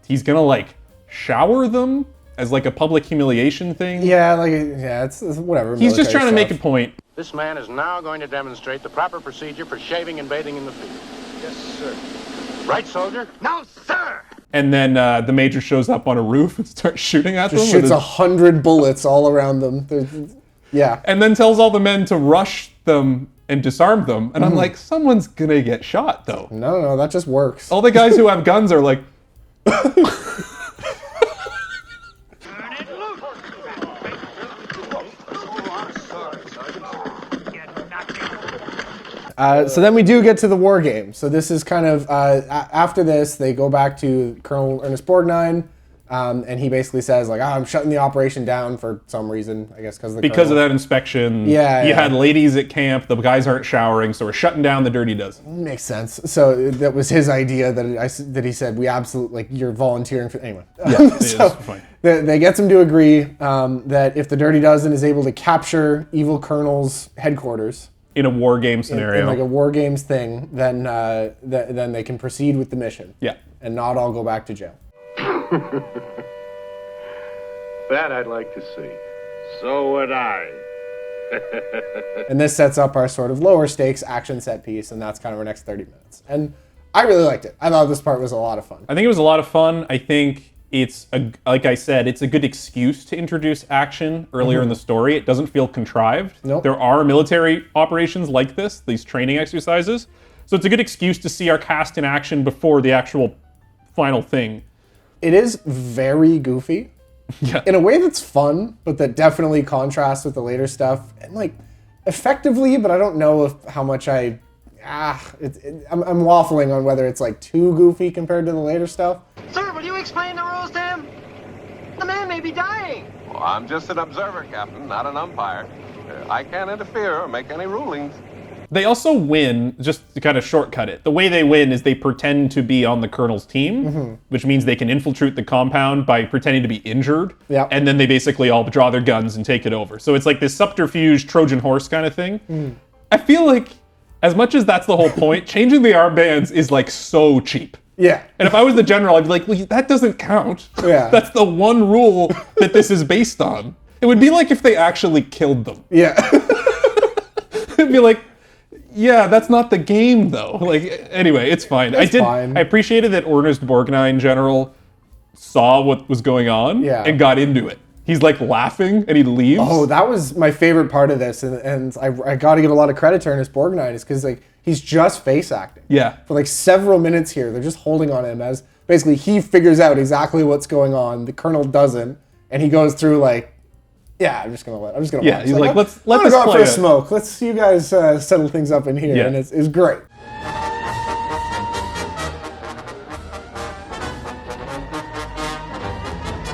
He's going to, like, shower them as, like, a public humiliation thing. Yeah, it's whatever. He's just military trying to make a stuff. point. This man is now going to demonstrate the proper procedure for shaving and bathing in the field. Yes, sir. Right, soldier? No, sir. And then the major shows up on a roof and starts shooting at them. Just with shoots his- 100 bullets all around them. Yeah. And then tells all the men to rush them and disarm them. And I'm like, someone's gonna get shot, though. No, that just works. All the guys who have guns are like, So then we do get to the war game. So this is kind of, after this, they go back to Colonel Ernest Borgnine, and he basically says, like, I'm shutting the operation down for some reason, I guess because of the because of colonel. that inspection. Yeah, You yeah. had ladies at camp, the guys aren't showering, so we're shutting down the dirty dozen. Makes sense. So that was his idea that he said, we absolutely, like, you're volunteering for, anyway. Yeah, So it's fine. they gets him to agree that if the Dirty Dozen is able to capture Evil Colonel's headquarters, In a war game scenario. in like a war games thing, then then they can proceed with the mission. Yeah. And not all go back to jail. That I'd like to see. So would I. And this sets up our sort of lower stakes action set piece, and that's kind of our next 30 minutes. And I really liked it. I thought this part was a lot of fun. I think it was a lot of fun. I think it's, like I said, it's a good excuse to introduce action earlier in the story. It doesn't feel contrived. Nope. There are military operations like this, these training exercises. So it's a good excuse to see our cast in action before the actual final thing. It is very goofy. Yeah. In a way that's fun, but that definitely contrasts with the later stuff. And like, effectively, but I don't know how much I'm waffling on whether it's like too goofy compared to the later stuff. Sir, will you explain the rules to him? The man may be dying. Well, I'm just an observer, Captain, not an umpire. I can't interfere or make any rulings. They also win, just to kind of shortcut it. The way they win is they pretend to be on the colonel's team, which means they can infiltrate the compound by pretending to be injured. Yeah. And then they basically all draw their guns and take it over. So it's like this subterfuge Trojan horse kind of thing. I feel like, as much as that's the whole point, changing the armbands is like so cheap. Yeah. And if I was the general, I'd be like, well, that doesn't count. Yeah. That's the one rule that this is based on. It would be like if they actually killed them. Yeah. It'd be like, yeah, that's not the game, though. Like, anyway, it's fine. Fine. I appreciated that Ernest Borgnine, General, saw what was going on and got into it. He's like laughing and he leaves. Oh, that was my favorite part of this, and I got to give a lot of credit to Ernest Borgnine, is because like he's just face acting. Yeah. For like several minutes here, they're just holding on him as basically he figures out exactly what's going on. The Colonel doesn't, and he goes through like, yeah, I'm just gonna Yeah, watch. he's like, let's let I'm this gonna go out play for a out. smoke. Let's see you guys settle things up in here, Yeah. and it's great.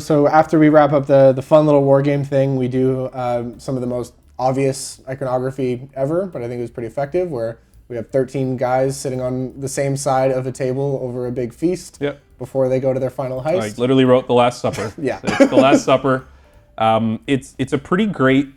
So after we wrap up the fun little war game thing, we do some of the most obvious iconography ever, but I think it was pretty effective, where we have 13 guys sitting on the same side of a table over a big feast before they go to their final heist. I literally wrote The Last Supper. Yeah. So it's The Last Supper. It's a pretty great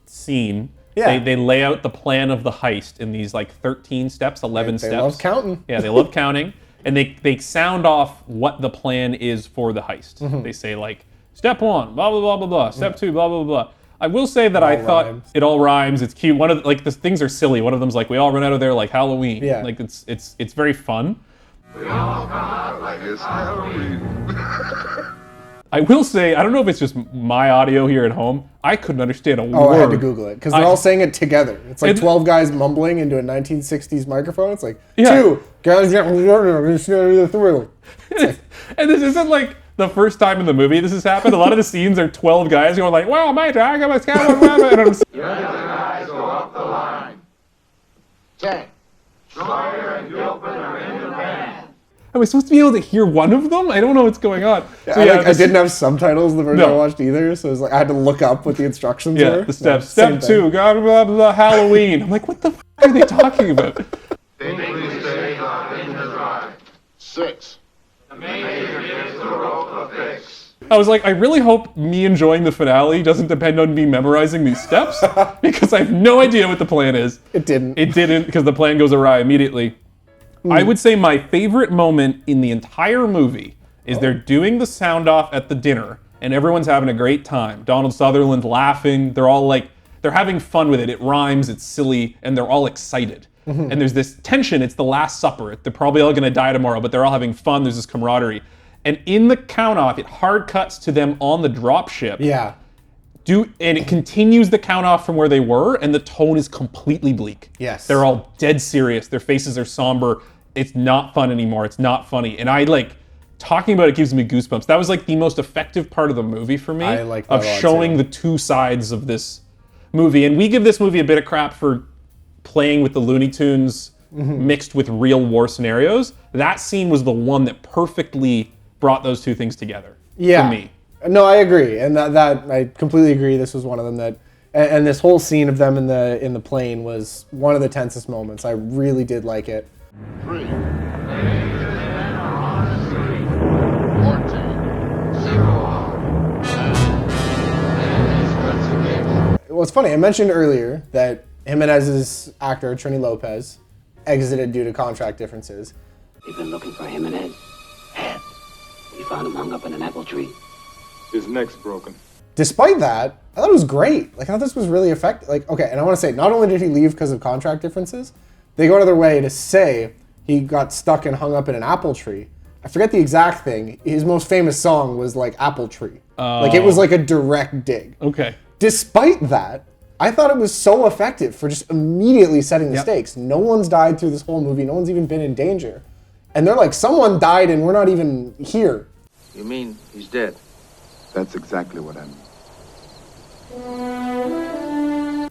scene. Yeah. They lay out the plan of the heist in these like 13 steps, 11 steps. They love counting. Yeah, they love counting. And they sound off what the plan is for the heist. Mm-hmm. They say like, step 1, blah, blah, blah, blah, blah. Step 2, blah, blah, blah. I will say that I thought rhymes. it all rhymes. It's cute. One of the things are silly. One of them's like, we all run out of there like Halloween. Yeah. Like it's very fun. We all come out like it's Halloween. I will say, I don't know if it's just my audio here at home. I couldn't understand a word. Oh, I had to Google it because they're all saying it together. It's like 12 guys mumbling into a 1960s microphone. It's like, 2 guys through. And this isn't like the first time in the movie this has happened. A lot of the scenes are 12 guys going like, well, mate, I got my scab, and I'm The other guys go up the line. 10. Sawyer and Gilpin are in the band. Am I supposed to be able to hear one of them? I don't know what's going on. Yeah, so, I didn't have subtitles the version I watched either, so it was like I had to look up what the instructions were. Yeah, the steps. Step 2, blah, blah, blah, Halloween. I'm like, what the f*** are they talking about? Think we stay in the drive. 6. The major gives the rope a fix. I was like, I really hope me enjoying the finale doesn't depend on me memorizing these steps, because I have no idea what the plan is. It didn't. It didn't, because the plan goes awry immediately. I would say my favorite moment in the entire movie is they're doing the sound off at the dinner, and everyone's having a great time. Donald Sutherland's laughing. They're all like, they're having fun with it. It rhymes, it's silly, and they're all excited. And there's this tension. It's the Last Supper. They're probably all going to die tomorrow, but they're all having fun. There's this camaraderie. And in the count off, it hard cuts to them on the dropship. Yeah. And it continues the count off from where they were, and the tone is completely bleak. Yes. They're all dead serious. Their faces are somber. It's not fun anymore. It's not funny. And I like, talking about it gives me goosebumps. That was like the most effective part of the movie for me. I like that of a lot, showing too. the two sides of this movie. And we give this movie a bit of crap for playing with the Looney Tunes mixed with real war scenarios. That scene was the one that perfectly brought those two things together for me. No, I agree, and that I completely agree. This was one of them that, and this whole scene of them in the plane was one of the tensest moments. I really did like it. 3. 14. 0. Well, it's funny. I mentioned earlier that Jimenez's actor Trini Lopez exited due to contract differences. You've been looking for Jimenez? Ed, we found him hung up in an apple tree. His neck's broken. Despite that, I thought it was great. Like, I thought this was really effective. Like, okay, and I want to say, not only did he leave because of contract differences, they go out of their way to say he got stuck and hung up in an apple tree. I forget the exact thing. His most famous song was like Apple Tree. Like, it was like a direct dig. Okay. Despite that, I thought it was so effective for just immediately setting the stakes. No one's died through this whole movie. No one's even been in danger. And they're like, someone died and we're not even here. You mean he's dead? That's exactly what I mean.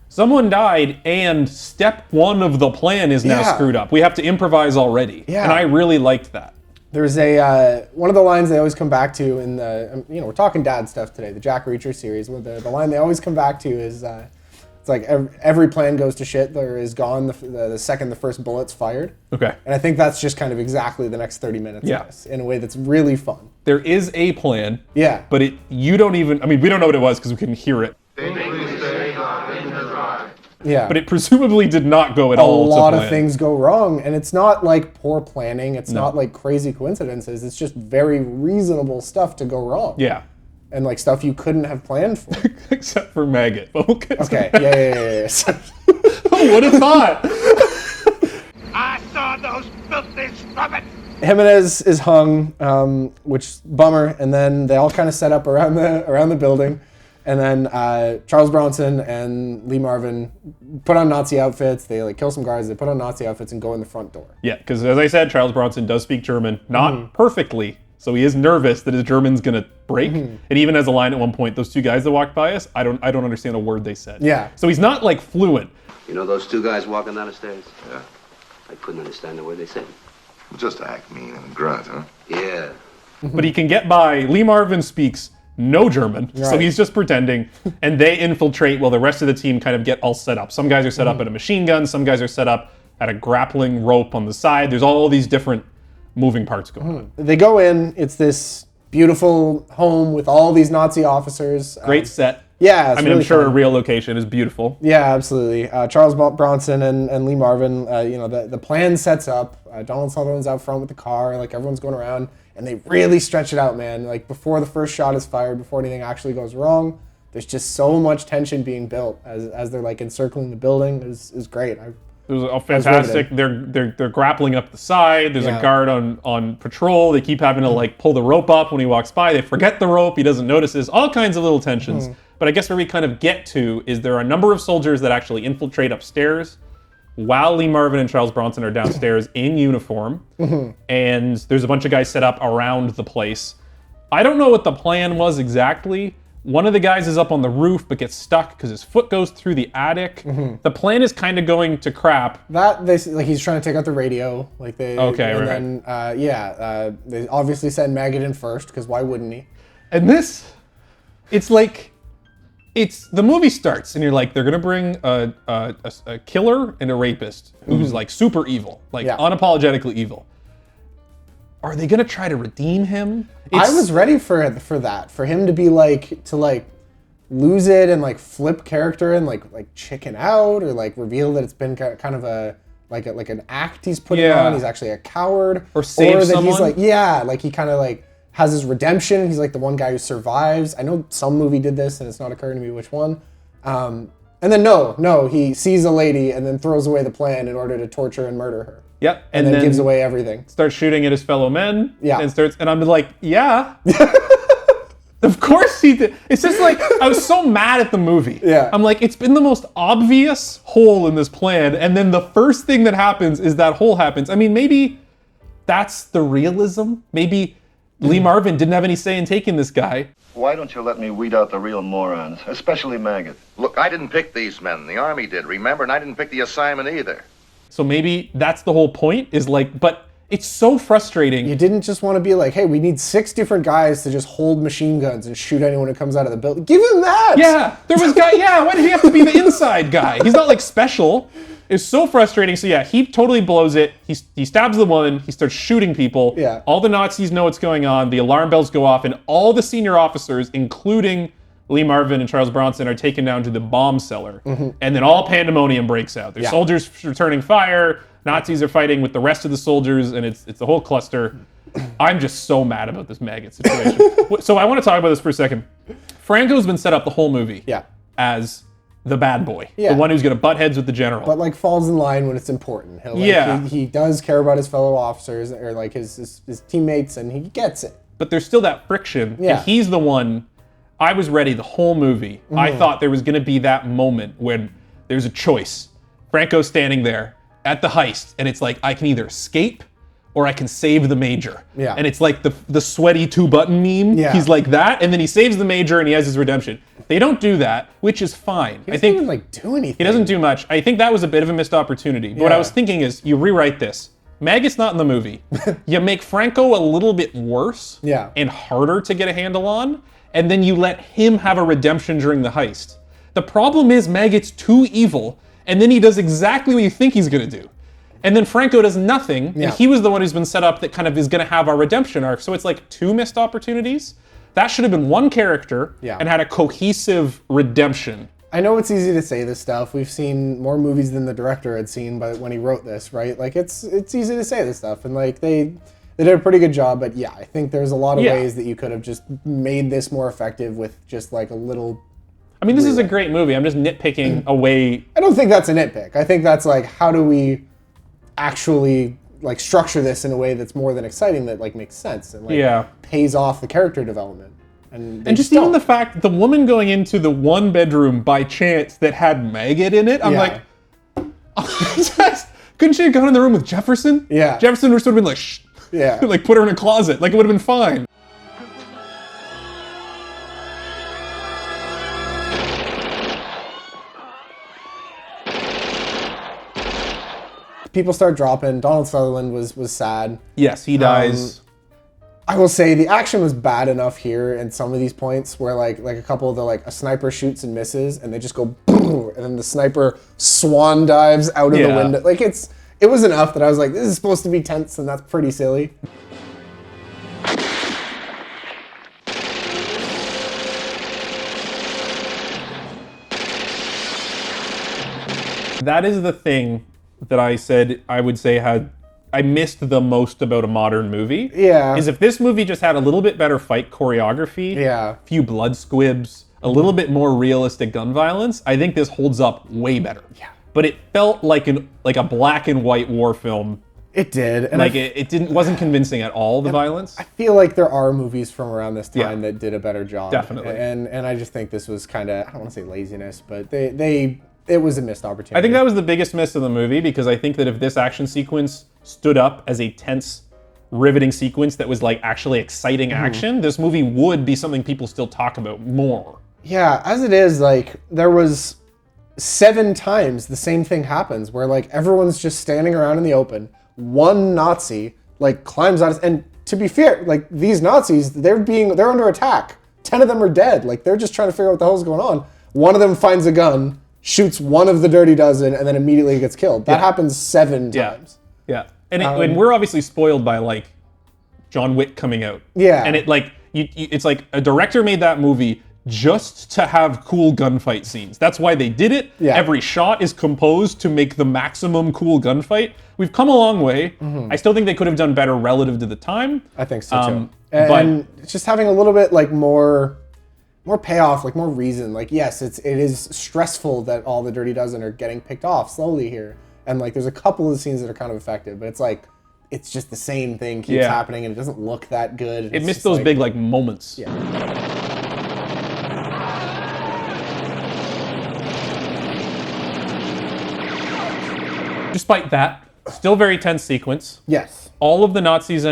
Someone died, and step 1 of the plan is now screwed up. We have to improvise already. Yeah. And I really liked that. There's a one of the lines they always come back to in the, we're talking dad stuff today, the Jack Reacher series. The line they always come back to is, it's like every plan goes to shit. There is gone the second the first bullet's fired. Okay. And I think that's just kind of exactly the next 30 minutes of this in a way that's really fun. There is a plan. Yeah. But you don't even, we don't know what it was because we couldn't hear it. Think we stay in the drive. Yeah. But it presumably did not go at all. A lot of things go wrong, and it's not like poor planning. It's not like crazy coincidences. It's just very reasonable stuff to go wrong. Yeah. And like stuff you couldn't have planned for. Except for Maggot. But we'll get to Okay. that. Yeah. Oh, what a thought! I saw those filthy strumpets. Jimenez is hung, which bummer. And then they all kind of set up around the building. And then Charles Bronson and Lee Marvin put on Nazi outfits. They like kill some guards. They put on Nazi outfits and go in the front door. Yeah, because as I said, Charles Bronson does speak German, not perfectly. So he is nervous that his German's gonna break. And even has a line at one point, those two guys that walked by us, I don't understand a word they said. Yeah. So he's not like fluent. You know those two guys walking down the stairs? Yeah. I couldn't understand the word they said. Just act mean and grunt, huh? Yeah. But he can get by. Lee Marvin speaks no German, so Right. he's just pretending, and they infiltrate while the rest of the team kind of get all set up. Some guys are set up at a machine gun, some guys are set up at a grappling rope on the side. There's all these different moving parts going on. They go in, it's this beautiful home with all these Nazi officers. Great set. Yeah, it's I'm really sure a fun. real location is beautiful. Yeah, absolutely. Charles Bronson and Lee Marvin, the plan sets up. Donald Sutherland's out front with the car, like everyone's going around, and they really stretch it out, man. Like before the first shot is fired, before anything actually goes wrong, there's just so much tension being built as they're like encircling the building. Is great. It was a fantastic. They're grappling up the side. There's a guard on patrol. They keep having to like pull the rope up when he walks by. They forget the rope. He doesn't notice this. All kinds of little tensions. But I guess where we kind of get to is there are a number of soldiers that actually infiltrate upstairs while Lee Marvin and Charles Bronson are downstairs in uniform. And there's a bunch of guys set up around the place. I don't know what the plan was exactly. One of the guys is up on the roof but gets stuck because his foot goes through the attic. The plan is kind of going to crap. He's trying to take out the radio. They obviously send Maggot in first because why wouldn't he? And the movie starts and you're like, they're gonna bring a killer and a rapist who's like super evil, unapologetically evil. Are they gonna try to redeem him? I was ready for that, for him to be to lose it and flip character and chicken out or reveal that it's been kind of an act he's putting on. He's actually a coward, or save someone. He kind of has his redemption. He's the one guy who survives. I know some movie did this and it's not occurring to me which one. And then no, he sees a lady and then throws away the plan in order to torture and murder her. Yep. And then gives away everything. Starts shooting at his fellow men. Yeah. And I'm like, yeah. Of course he did. It's just I was so mad at the movie. Yeah. I'm like, it's been the most obvious hole in this plan, and then the first thing that happens is that hole happens. I mean, maybe that's the realism. Maybe Lee Marvin didn't have any say in taking this guy. Why don't you let me weed out the real morons, especially Maggot? Look, I didn't pick these men. The Army did, remember? And I didn't pick the assignment either. So maybe that's the whole point, but it's so frustrating. You didn't just want to be hey, we need 6 different guys to just hold machine guns and shoot anyone who comes out of the building. Give him that! Yeah, there was why did he have to be the inside guy? He's not special. It's so frustrating. So yeah, he totally blows it. He stabs the woman, he starts shooting people. Yeah. All the Nazis know what's going on, the alarm bells go off, and all the senior officers, including Lee Marvin and Charles Bronson, are taken down to the bomb cellar. And then all pandemonium breaks out. There's soldiers returning fire, Nazis are fighting with the rest of the soldiers, and it's a whole cluster. I'm just so mad about this Maggot situation. So I want to talk about this for a second. Franco's been set up the whole movie as the bad boy, the one who's going to butt heads with the general. But falls in line when it's important. He does care about his fellow officers or his teammates, and he gets it. But there's still that friction, and he's the one. I was ready the whole movie. I thought there was going to be that moment when there's a choice. Franco's standing there at the heist, and it's I can either escape or I can save the major. Yeah. And it's the sweaty 2-button meme. Yeah. He's like that, and then he saves the major and he has his redemption. They don't do that, which is fine. He doesn't even do anything. He doesn't do much. I think that was a bit of a missed opportunity. But what I was thinking is, you rewrite this. Maggot's not in the movie. You make Franco a little bit worse and harder to get a handle on, and then you let him have a redemption during the heist. The problem is Maggot's too evil, and then he does exactly what you think he's going to do. And then Franco does nothing, and he was the one who's been set up that kind of is going to have our redemption arc. So it's 2 missed opportunities. That should have been one character and had a cohesive redemption. I know it's easy to say this stuff. We've seen more movies than the director had seen when he wrote this, right? It's easy to say this stuff, and they did a pretty good job. But yeah, I think there's a lot of ways that you could have just made this more effective with just a little. I mean, this is a great movie. I'm just nitpicking away. I don't think that's a nitpick. I think that's how do we actually structure this in a way that's more than exciting, that makes sense and pays off the character development. And just even the fact the woman going into the one bedroom by chance that had Maggot in it, I'm like, couldn't she have gone in the room with Jefferson? Yeah. Jefferson would have been shh. Yeah. Put her in a closet. It would have been fine. People start dropping. Donald Sutherland was sad. Yes, he dies. I will say the action was bad enough here in some of these points where like a couple of a sniper shoots and misses and they just go boom, and then the sniper swan dives out of the window. Like it was enough that I was like, this is supposed to be tense and that's pretty silly. That is the thing that I said I would say I missed the most about a modern movie. Yeah. Is if this movie just had a little bit better fight choreography, a few blood squibs, a little bit more realistic gun violence, I think this holds up way better. Yeah. But it felt like a black and white war film. It did. And like it wasn't convincing at all, the violence. I feel like there are movies from around this time that did a better job. Definitely. And I just think this was kind of, I don't want to say laziness, but it was a missed opportunity. I think that was the biggest miss of the movie, because I think that if this action sequence stood up as a tense, riveting sequence that was like actually exciting action, this movie would be something people still talk about more. Yeah, as it is, like there was 7 times the same thing happens where like everyone's just standing around in the open. One Nazi like climbs out, and to be fair, like these Nazis, they're under attack. 10 of them are dead. Like they're just trying to figure out what the hell's going on. One of them finds a gun, shoots one of the Dirty Dozen, and then immediately gets killed. That happens 7 times. Yeah. And we're obviously spoiled by like John Wick coming out. Yeah. And it like it's like a director made that movie just to have cool gunfight scenes. That's why they did it. Yeah. Every shot is composed to make the maximum cool gunfight. We've come a long way. I still think they could have done better relative to the time. I think so too. And it's just having a little bit like more payoff, like more reason. Like yes, it is stressful that all the Dirty Dozen are getting picked off slowly here, and like there's a couple of scenes that are kind of effective, but it's like it's just the same thing keeps happening, and it doesn't look that good. It missed those big like moments. Yeah. Despite that, still very tense sequence. Yes. All of the Nazis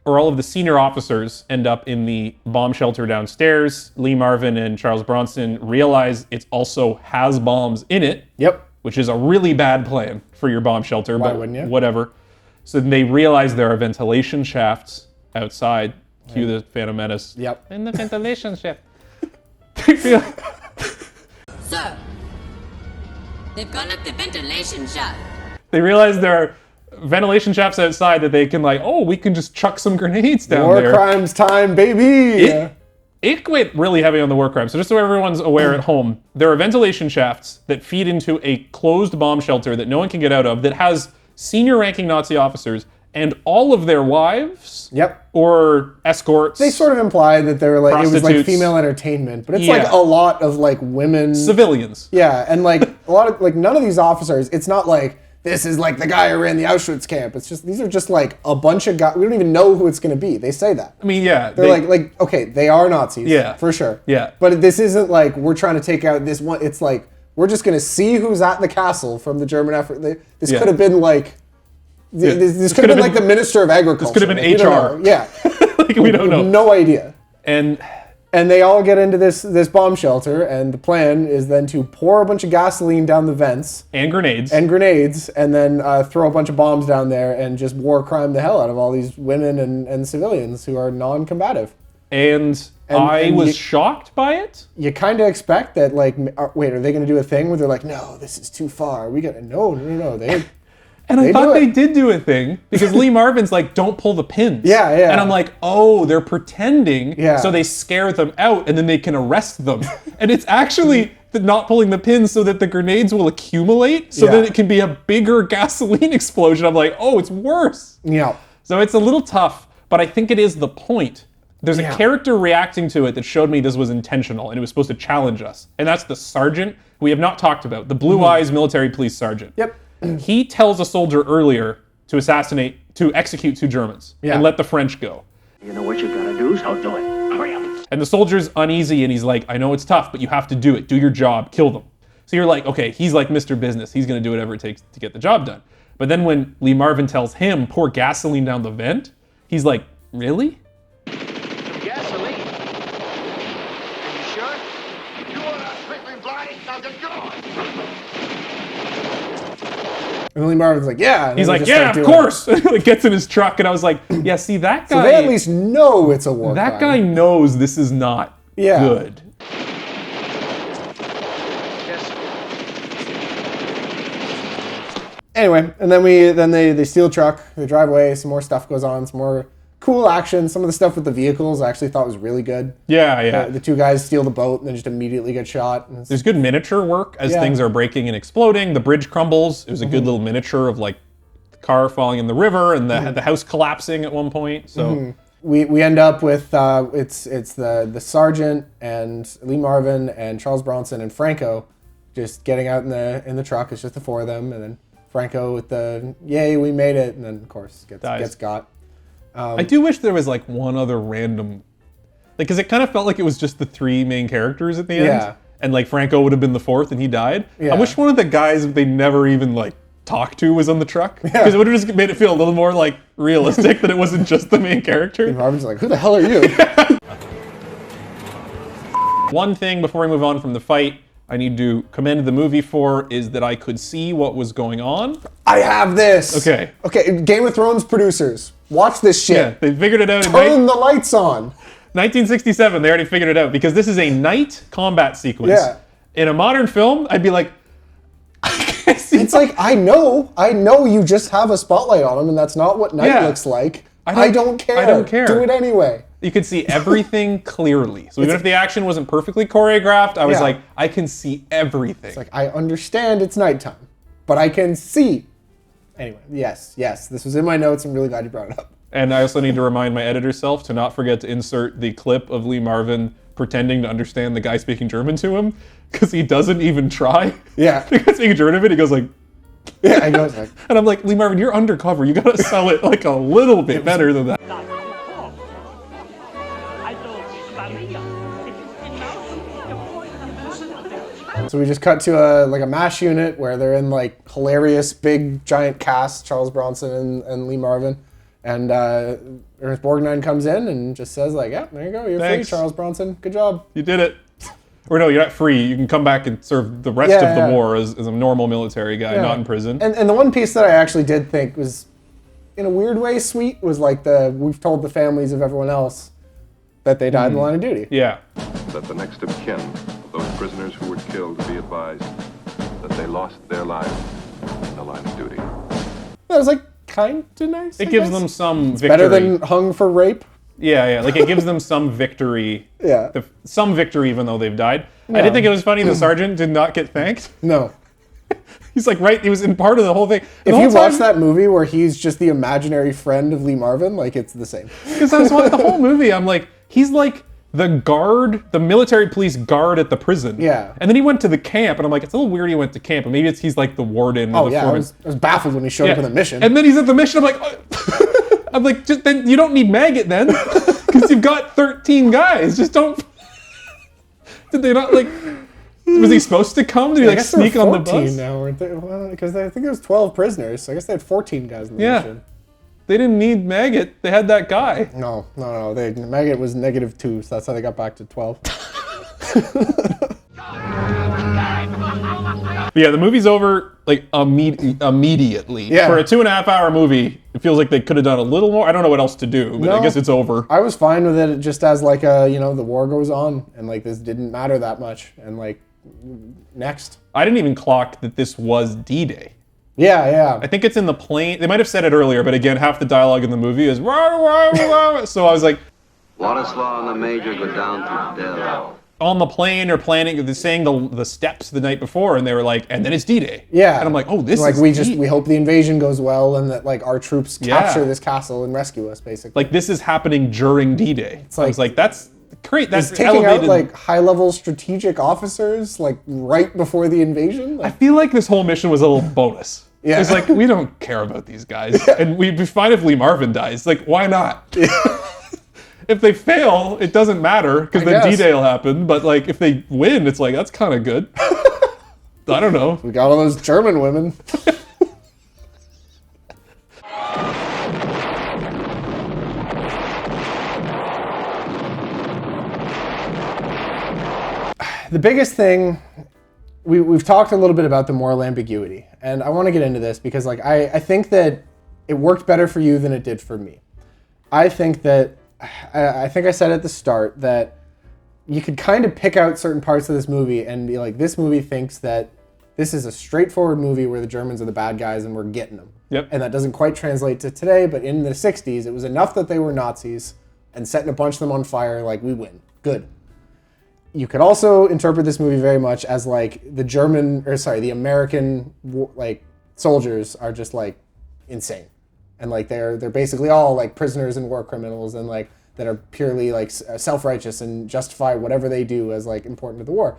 all of the senior officers end up in the bomb shelter downstairs. Lee Marvin and Charles Bronson realize it also has bombs in it. Yep. Which is a really bad plan for your bomb shelter. Why but wouldn't you? Whatever. So they realize there are ventilation shafts outside. Cue the Phantom Menace. Yep. In the ventilation shaft. Sir, they've gone up the ventilation shaft. They realize there are ventilation shafts outside that they can like, oh, we can just chuck some grenades down there. War crimes time, baby! It went really heavy on the war crimes. So just so everyone's aware at home, there are ventilation shafts that feed into a closed bomb shelter that no one can get out of, that has senior ranking Nazi officers and all of their wives. Yep. Or escorts. They sort of imply that they were like, it was like prostitutes. female entertainment, but it's like a lot of like women. Civilians. Yeah, and like a lot of, like none of these officers, it's not like, this is like the guy who ran the Auschwitz camp. It's just, these are just like a bunch of guys. We don't even know who it's going to be. They say that. I mean, yeah. They're like, okay, they are Nazis. Yeah. For sure. Yeah. But this isn't like, we're trying to take out this one. It's like, we're just going to see who's at the castle from the German effort. This could have been like, this could have been like the Minister of Agriculture. This could have been HR. Yeah. Like, we don't know. No idea. And they all get into this bomb shelter, and the plan is then to pour a bunch of gasoline down the vents. And grenades. And then throw a bunch of bombs down there and just war crime the hell out of all these women and civilians who are non-combative. And I was shocked by it. You kind of expect that, like, wait, are they going to do a thing where they're like, no, this is too far. We got to, no. And I thought they did do a thing, because Lee Marvin's like, don't pull the pins. Yeah. And I'm like, oh, they're pretending, Yeah. so they scare them out and then they can arrest them. And it's actually not pulling the pins so that the grenades will accumulate, so that it can be a bigger gasoline explosion. I'm like, oh, it's worse. Yeah. So it's a little tough, but I think it is the point. There's a character reacting to it that showed me this was intentional, and it was supposed to challenge us. And that's the sergeant we have not talked about, the Blue Eyes military police sergeant. Yep. He tells a soldier earlier to execute 2 Germans and let the French go. You know what you gotta do, so do it. Hurry up. And the soldier's uneasy, and he's like, I know it's tough, but you have to do it. Do your job. Kill them. So you're like, okay, he's like Mr. Business. He's going to do whatever it takes to get the job done. But then when Lee Marvin tells him, pour gasoline down the vent, he's like, really? Gasoline? Are you sure? You want to quickly blind? Now get going! And Lee Marvin's like, yeah. And He's then like, they just yeah, start of doing it. course. Like, gets in his truck, and I was like, yeah, see, that guy... So they at least know it's a war That crime. guy knows this is not good. Anyway, and then they steal a truck, they drive away, some more stuff goes on, some more cool action. Some of the stuff with the vehicles I actually thought was really good. Yeah. The two guys steal the boat and then just immediately get shot. There's good miniature work as things are breaking and exploding. The bridge crumbles. It was a good little miniature of like the car falling in the river and the house collapsing at one point. So we end up with it's the sergeant and Lee Marvin and Charles Bronson and Franco just getting out in the truck. It's just the four of them, and then Franco with the yay, we made it, and then of course gets got. I do wish there was like one other random, like, because it kind of felt like it was just the three main characters at the end. Yeah. And like Franco would have been the fourth and he died. Yeah. I wish one of the guys they never even like talked to was on the truck. Because it would have just made it feel a little more like realistic that it wasn't just the main character. And Marvin's like, who the hell are you? One thing before we move on from the fight, I need to commend the movie for is that I could see what was going on. I have this. Okay. Game of Thrones producers, watch this shit. Yeah, they figured it out. Turn the lights on. 1967, they already figured it out because this is a night combat sequence. Yeah. In a modern film, I'd be like, I can't see. It's like, I know you just have a spotlight on him and that's not what night looks like. I don't care. I don't care. Do it anyway. You could see everything clearly. So even if the action wasn't perfectly choreographed, I was like, I can see everything. It's like, I understand it's nighttime, but I can see. Anyway, yes, this was in my notes. I'm really glad you brought it up. And I also need to remind my editor self to not forget to insert the clip of Lee Marvin pretending to understand the guy speaking German to him, because he doesn't even try. Yeah. The guy speaking German, he goes like, yeah, he goes like, and I'm like, Lee Marvin, you're undercover. You gotta sell it like a little bit better than that. So we just cut to a MASH unit where they're in like hilarious big giant cast, Charles Bronson and Lee Marvin, and Ernest Borgnine comes in and just says like, yeah, there you go, you're Thanks. free, Charles Bronson, good job. You did it. Or no, you're not free. You can come back and serve the rest of the war as a normal military guy, not in prison. And the one piece that I actually did think was, in a weird way, sweet was like we've told the families of everyone else that they died in the line of duty. Yeah. That the next of kin, those prisoners who were killed, be advised that they lost their lives in the line of duty. That was like kind of nice. It gives them some victory. Better than hung for rape. Yeah. Like it gives them some victory. Yeah. Some victory even though they've died. No. I did think it was funny the sergeant did not get thanked. No. He's like, he was in part of the whole thing. If you watch that movie where he's just the imaginary friend of Lee Marvin, like it's the same. Because I was watching the whole movie, I'm like, he's like the guard, the military police guard at the prison. Yeah. And then he went to the camp, and I'm like, it's a little weird he went to camp, but maybe he's like the warden or the foreman. I was baffled when he showed up in the mission. And then he's at the mission, I'm like, oh. I'm like, just then you don't need maggot then, because you've got 13 guys. Just don't. Did they not like? Was he supposed to come? Did he like sneak on the bus? Now, weren't they? Well, because I think there was 12 prisoners, so I guess they had 14 guys in the mission. They didn't need maggot. They had that guy. No. Maggot was -2, so that's how they got back to 12. Yeah, the movie's over like immediately. Yeah. For a 2.5-hour movie, it feels like they could have done a little more. I don't know what else to do, but I guess it's over. I was fine with it just as like the war goes on and like this didn't matter that much and like next. I didn't even clock that this was D-Day. Yeah. I think it's in the plane. They might have said it earlier, but again, half the dialogue in the movie is rah, rah, rah. So I was like, Władysław and the Major go down to Del. On the plane or planning, they're saying the steps the night before, and they were like, and then it's D-Day. Yeah. And I'm like, oh, this like is we hope the invasion goes well and that like our troops capture this castle and rescue us, basically. like this is happening during D-Day. I was like, that's great. That's taking elevated. out like high-level strategic officers like right before the invasion. I feel like this whole mission was a little bonus. Yeah. It's like, we don't care about these guys. And we'd be fine if Lee Marvin dies. Like, why not? If they fail, it doesn't matter, because then D-Day will happen. But, like, if they win, it's like, that's kind of good. I don't know. We got all those German women. The biggest thing we've talked a little bit about the moral ambiguity, and I want to get into this because like I think that it worked better for you than it did for me. I think that I think I said at the start that you could kind of pick out certain parts of this movie and be like, this movie thinks that this is a straightforward movie where the Germans are the bad guys and we're getting them. Yep. And that doesn't quite translate to today, but in the 60s, it was enough that they were Nazis and setting a bunch of them on fire, like, we win. Good. You could also interpret this movie very much as like the American like soldiers are just like insane. And like they're basically all like prisoners and war criminals and like that are purely like self-righteous and justify whatever they do as like important to the war.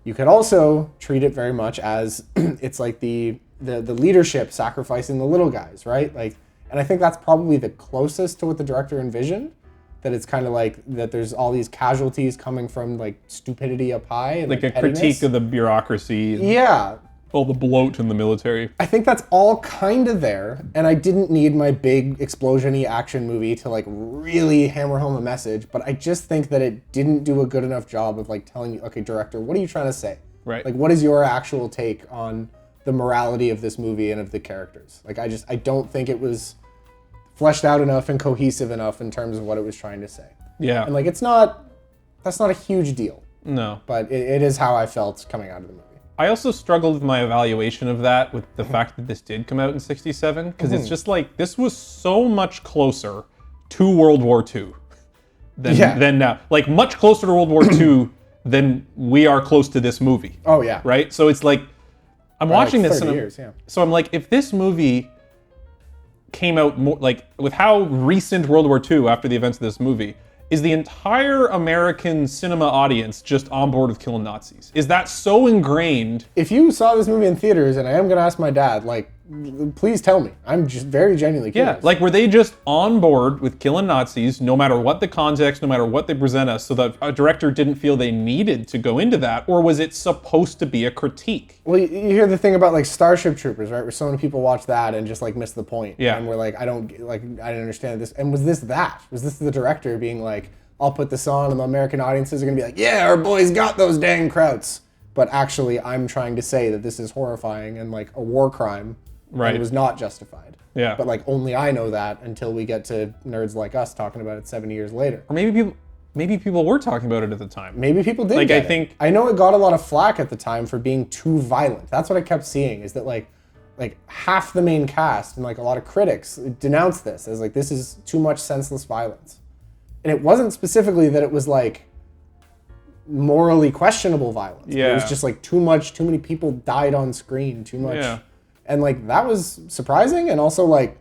You could also treat it very much as it's like the leadership sacrificing the little guys, right? Like, and I think that's probably the closest to what the director envisioned. That it's kind of like that there's all these casualties coming from like stupidity up high and like a pettiness. critique of the bureaucracy. Yeah. All the bloat in the military. I think that's all kind of there, and I didn't need my big explosion-y action movie to like really hammer home a message, but I just think that it didn't do a good enough job of like telling you, okay, director, what are you trying to say? Right. Like, what is your actual take on the morality of this movie and of the characters? Like, I don't think it was fleshed out enough and cohesive enough in terms of what it was trying to say. Yeah. And like, that's not a huge deal. No. But it is how I felt coming out of the movie. I also struggled with my evaluation of that with the fact that this did come out in 67, because it's just like, this was so much closer to World War II than now. Like, much closer to World War II than we are close to this movie. Oh, yeah. Right? So it's like, I'm watching like this 30 and years, yeah. So I'm like, if this movie came out more, like, with how recent World War II after the events of this movie, is the entire American cinema audience just on board with killing Nazis? Is that so ingrained? If you saw this movie in theaters, and I am going to ask my dad, like, please tell me. I'm just very genuinely curious. Yeah, like, were they just on board with killing Nazis, no matter what the context, no matter what they present us, so that a director didn't feel they needed to go into that, or was it supposed to be a critique? Well, you hear the thing about, like, Starship Troopers, right, where so many people watch that and just, like, miss the point. Yeah. And we're like, I didn't understand this. And was this that? Was this the director being like, I'll put this on, and the American audiences are going to be like, yeah, our boys got those dang Krauts. But actually, I'm trying to say that this is horrifying and, like, a war crime. Right. And it was not justified. Yeah. But like only I know that until we get to nerds like us talking about it 70 years later. Or maybe people were talking about it at the time. Maybe people did. Like, I know it got a lot of flack at the time for being too violent. That's what I kept seeing, is that like half the main cast and like a lot of critics denounced this as like, this is too much senseless violence. And it wasn't specifically that it was like morally questionable violence. Yeah. It was just like too many people died on screen, too much. Yeah. And like that was surprising, and also like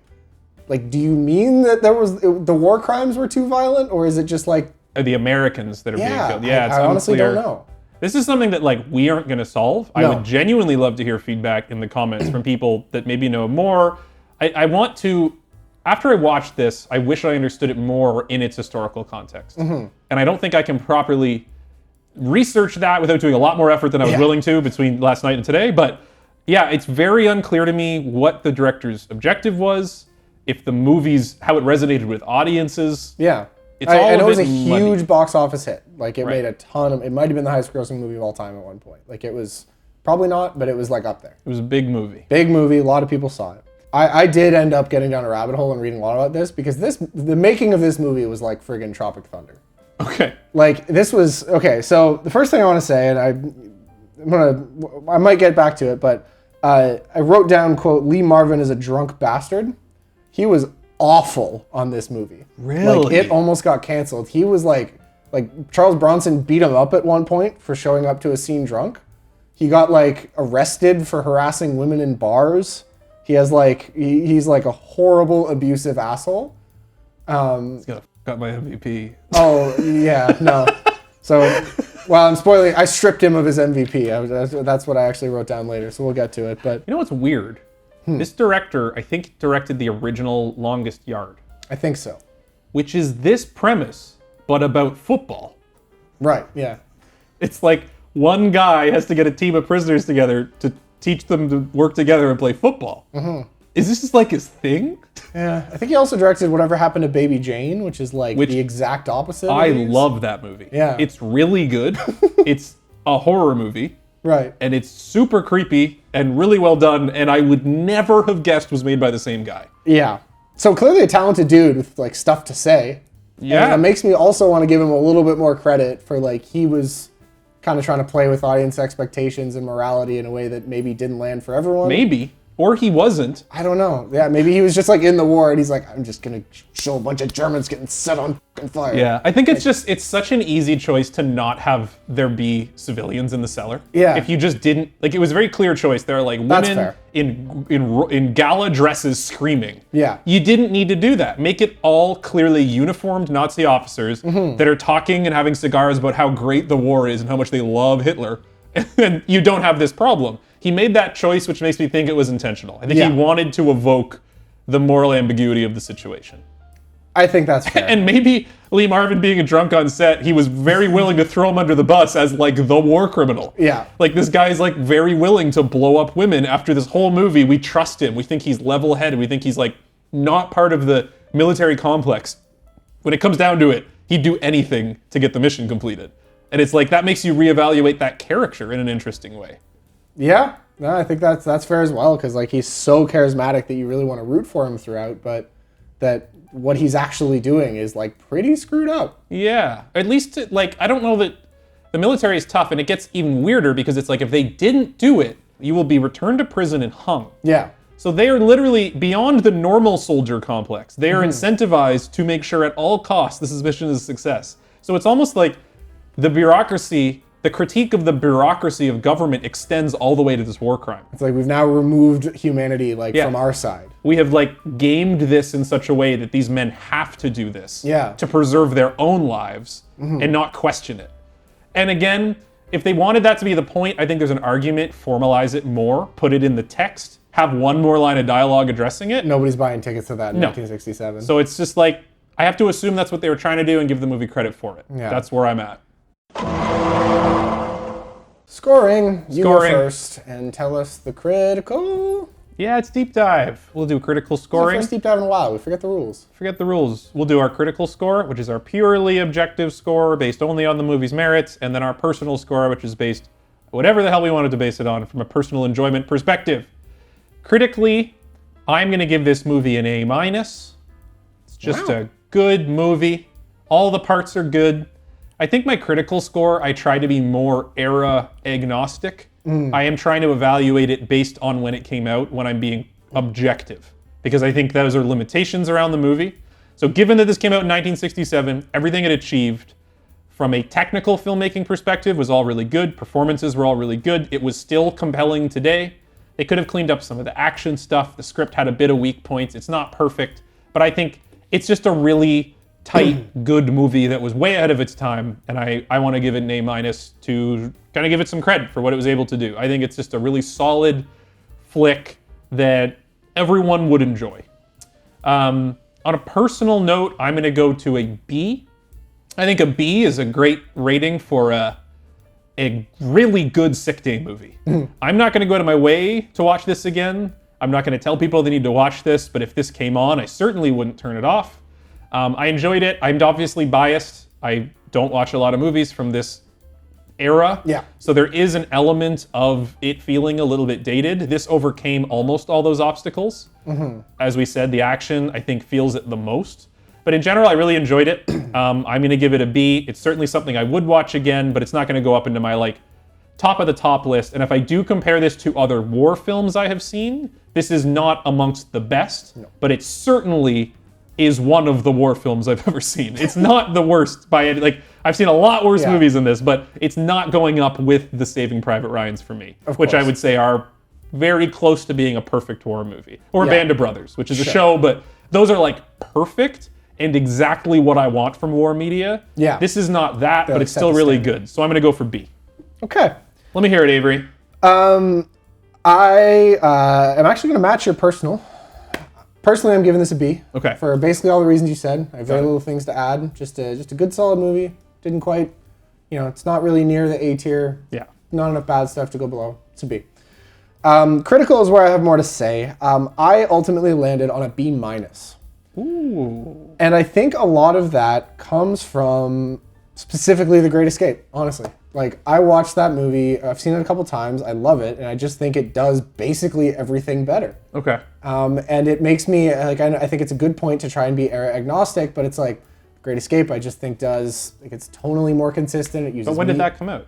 do you mean that the war crimes were too violent, or is it just like the Americans that are being killed? Yeah, it's I honestly unclear. don't know. This is something that like we aren't going to solve. No. I would genuinely love to hear feedback in the comments from people that maybe know more. I want to, after I watched this, I wish I understood it more in its historical context. Mm-hmm. And I don't think I can properly research that without doing a lot more effort than I was willing to between last night and today. But yeah, it's very unclear to me what the director's objective was, if the movie's, how it resonated with audiences. Yeah. It's all I know it was a muddy. huge box office hit. Like it Right. made a ton of, it might have been the highest grossing movie of all time at one point. Like it was probably not, but it was like up there. It was a big movie. Big movie, a lot of people saw it. I did end up getting down a rabbit hole and reading a lot about this because the making of this movie was like friggin' Tropic Thunder. Okay. Like this was, okay, so the first thing I want to say, and I might get back to it, but I wrote down, quote, Lee Marvin is a drunk bastard. He was awful on this movie. Really? Like, it almost got canceled. He was like Charles Bronson beat him up at one point for showing up to a scene drunk. He got like arrested for harassing women in bars. He has like, he's like a horrible, abusive asshole. He's gonna f up my MVP. Oh, yeah, no. So, well, I'm spoiling. I stripped him of his MVP. That's what I actually wrote down later, so we'll get to it. But you know what's weird? This director, I think, directed the original Longest Yard. I think so. Which is this premise, but about football. Right, yeah. It's like one guy has to get a team of prisoners together to teach them to work together and play football. Mm-hmm. Is this just like his thing? Yeah, I think he also directed Whatever Happened to Baby Jane, which is like the exact opposite. I love that movie. Yeah. It's really good. It's a horror movie. Right. And it's super creepy and really well done, and I would never have guessed was made by the same guy. Yeah. So clearly a talented dude with like stuff to say. Yeah. And it makes me also want to give him a little bit more credit for like he was kind of trying to play with audience expectations and morality in a way that maybe didn't land for everyone. Maybe. Or he wasn't. I don't know. Yeah, maybe he was just like in the war and he's like, I'm just going to show a bunch of Germans getting set on fucking fire. Yeah, I think it's such an easy choice to not have there be civilians in the cellar. Yeah. If you just didn't, like, it was a very clear choice. There are like women in gala dresses screaming. Yeah. You didn't need to do that. Make it all clearly uniformed Nazi officers that are talking and having cigars about how great the war is and how much they love Hitler. And you don't have this problem. He made that choice, which makes me think it was intentional. I think he wanted to evoke the moral ambiguity of the situation. I think that's fair. And maybe Lee Marvin being a drunk on set, he was very willing to throw him under the bus as like the war criminal. Yeah. Like this guy's like very willing to blow up women after this whole movie. We trust him. We think he's level-headed. We think he's like not part of the military complex. When it comes down to it, he'd do anything to get the mission completed. And it's like that makes you reevaluate that character in an interesting way. Yeah, no, I think that's fair as well, because like he's so charismatic that you really want to root for him throughout, but that what he's actually doing is like pretty screwed up. Yeah, at least like I don't know that the military is tough, and it gets even weirder because it's like if they didn't do it, you will be returned to prison and hung. Yeah. So they are literally beyond the normal soldier complex. They are incentivized to make sure at all costs this mission is a success. So it's almost like the bureaucracy. The critique of the bureaucracy of government extends all the way to this war crime. It's like we've now removed humanity from our side. We have like gamed this in such a way that these men have to do this to preserve their own lives and not question it. And again, if they wanted that to be the point, I think there's an argument, formalize it more, put it in the text, have one more line of dialogue addressing it. Nobody's buying tickets to that in 1967. So it's just like, I have to assume that's what they were trying to do and give the movie credit for it. Yeah. That's where I'm at. Scoring. You go first and tell us the critical. Yeah, it's deep dive. We'll do critical scoring. It's the first deep dive in a while. We forget the rules. Forget the rules. We'll do our critical score, which is our purely objective score based only on the movie's merits, and then our personal score, which is based whatever the hell we wanted to base it on from a personal enjoyment perspective. Critically, I'm going to give this movie an A-. It's just a good movie. All the parts are good. I think my critical score, I try to be more era agnostic. I am trying to evaluate it based on when it came out, when I'm being objective. Because I think those are limitations around the movie. So given that this came out in 1967, everything it achieved from a technical filmmaking perspective was all really good. Performances were all really good. It was still compelling today. They could have cleaned up some of the action stuff. The script had a bit of weak points. It's not perfect, but I think it's just a really tight, good movie that was way ahead of its time, and I want to give it an A- to kind of give it some credit for what it was able to do. I think it's just a really solid flick that everyone would enjoy. On a personal note, I'm going to go to a B. I think a B is a great rating for a really good sick day movie. I'm not going to go out of my way to watch this again. I'm not going to tell people they need to watch this, but if this came on, I certainly wouldn't turn it off. I enjoyed it. I'm obviously biased. I don't watch a lot of movies from this era. Yeah. So there is an element of it feeling a little bit dated. This overcame almost all those obstacles. As we said, the action, I think, feels it the most. But in general, I really enjoyed it. I'm going to give it a B. It's certainly something I would watch again, but it's not going to go up into my top of the top list. And if I do compare this to other war films I have seen, this is not amongst the best, but it certainly is one of the war films I've ever seen. It's not the worst by any, I've seen a lot worse movies than this, but it's not going up with the Saving Private Ryans for me, which I would say are very close to being a perfect war movie. Or Band of Brothers, which is a show, but those are perfect and exactly what I want from war media. Yeah. This is not that, but it's still really good. So I'm gonna go for B. Okay. Let me hear it, Avery. I am actually gonna match your personal. Personally, I'm giving this a B. Okay. For basically all the reasons you said. I have very little things to add. Just a good solid movie. Didn't quite, it's not really near the A tier. Yeah. Not enough bad stuff to go below. It's a B. Critical is where I have more to say. I ultimately landed on a B-. Ooh. And I think a lot of that comes from specifically The Great Escape, honestly. Like, I watched that movie, I've seen it a couple times, I love it, and I just think it does basically everything better. Okay. And it makes me, like, I think it's a good point to try and be era agnostic, but it's like, Great Escape, I just think does, like, it's tonally more consistent. It uses But when did that come out?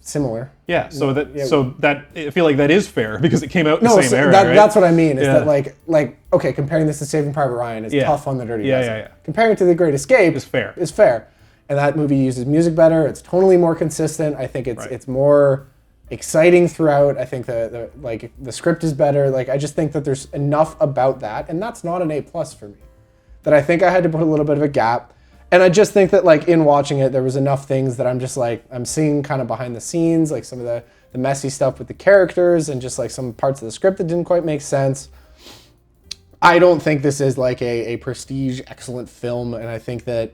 Similar. Yeah, so that I feel like that is fair because it came out in the same era, right? That's what I mean, is that like, okay, comparing this to Saving Private Ryan is tough on the Dirty Dozen. Yeah. Comparing it to The Great Escape is fair. And that movie uses music better. It's tonally more consistent. I think it's more exciting throughout. I think the script is better. Like, I just think that there's enough about that, and that's not an A+ for me. That I think I had to put a little bit of a gap. And I just think that, like, in watching it, there was enough things that I'm just like, I'm seeing kind of behind the scenes, like some of the messy stuff with the characters and just like some parts of the script that didn't quite make sense. I don't think this is like a prestige, excellent film. And I think that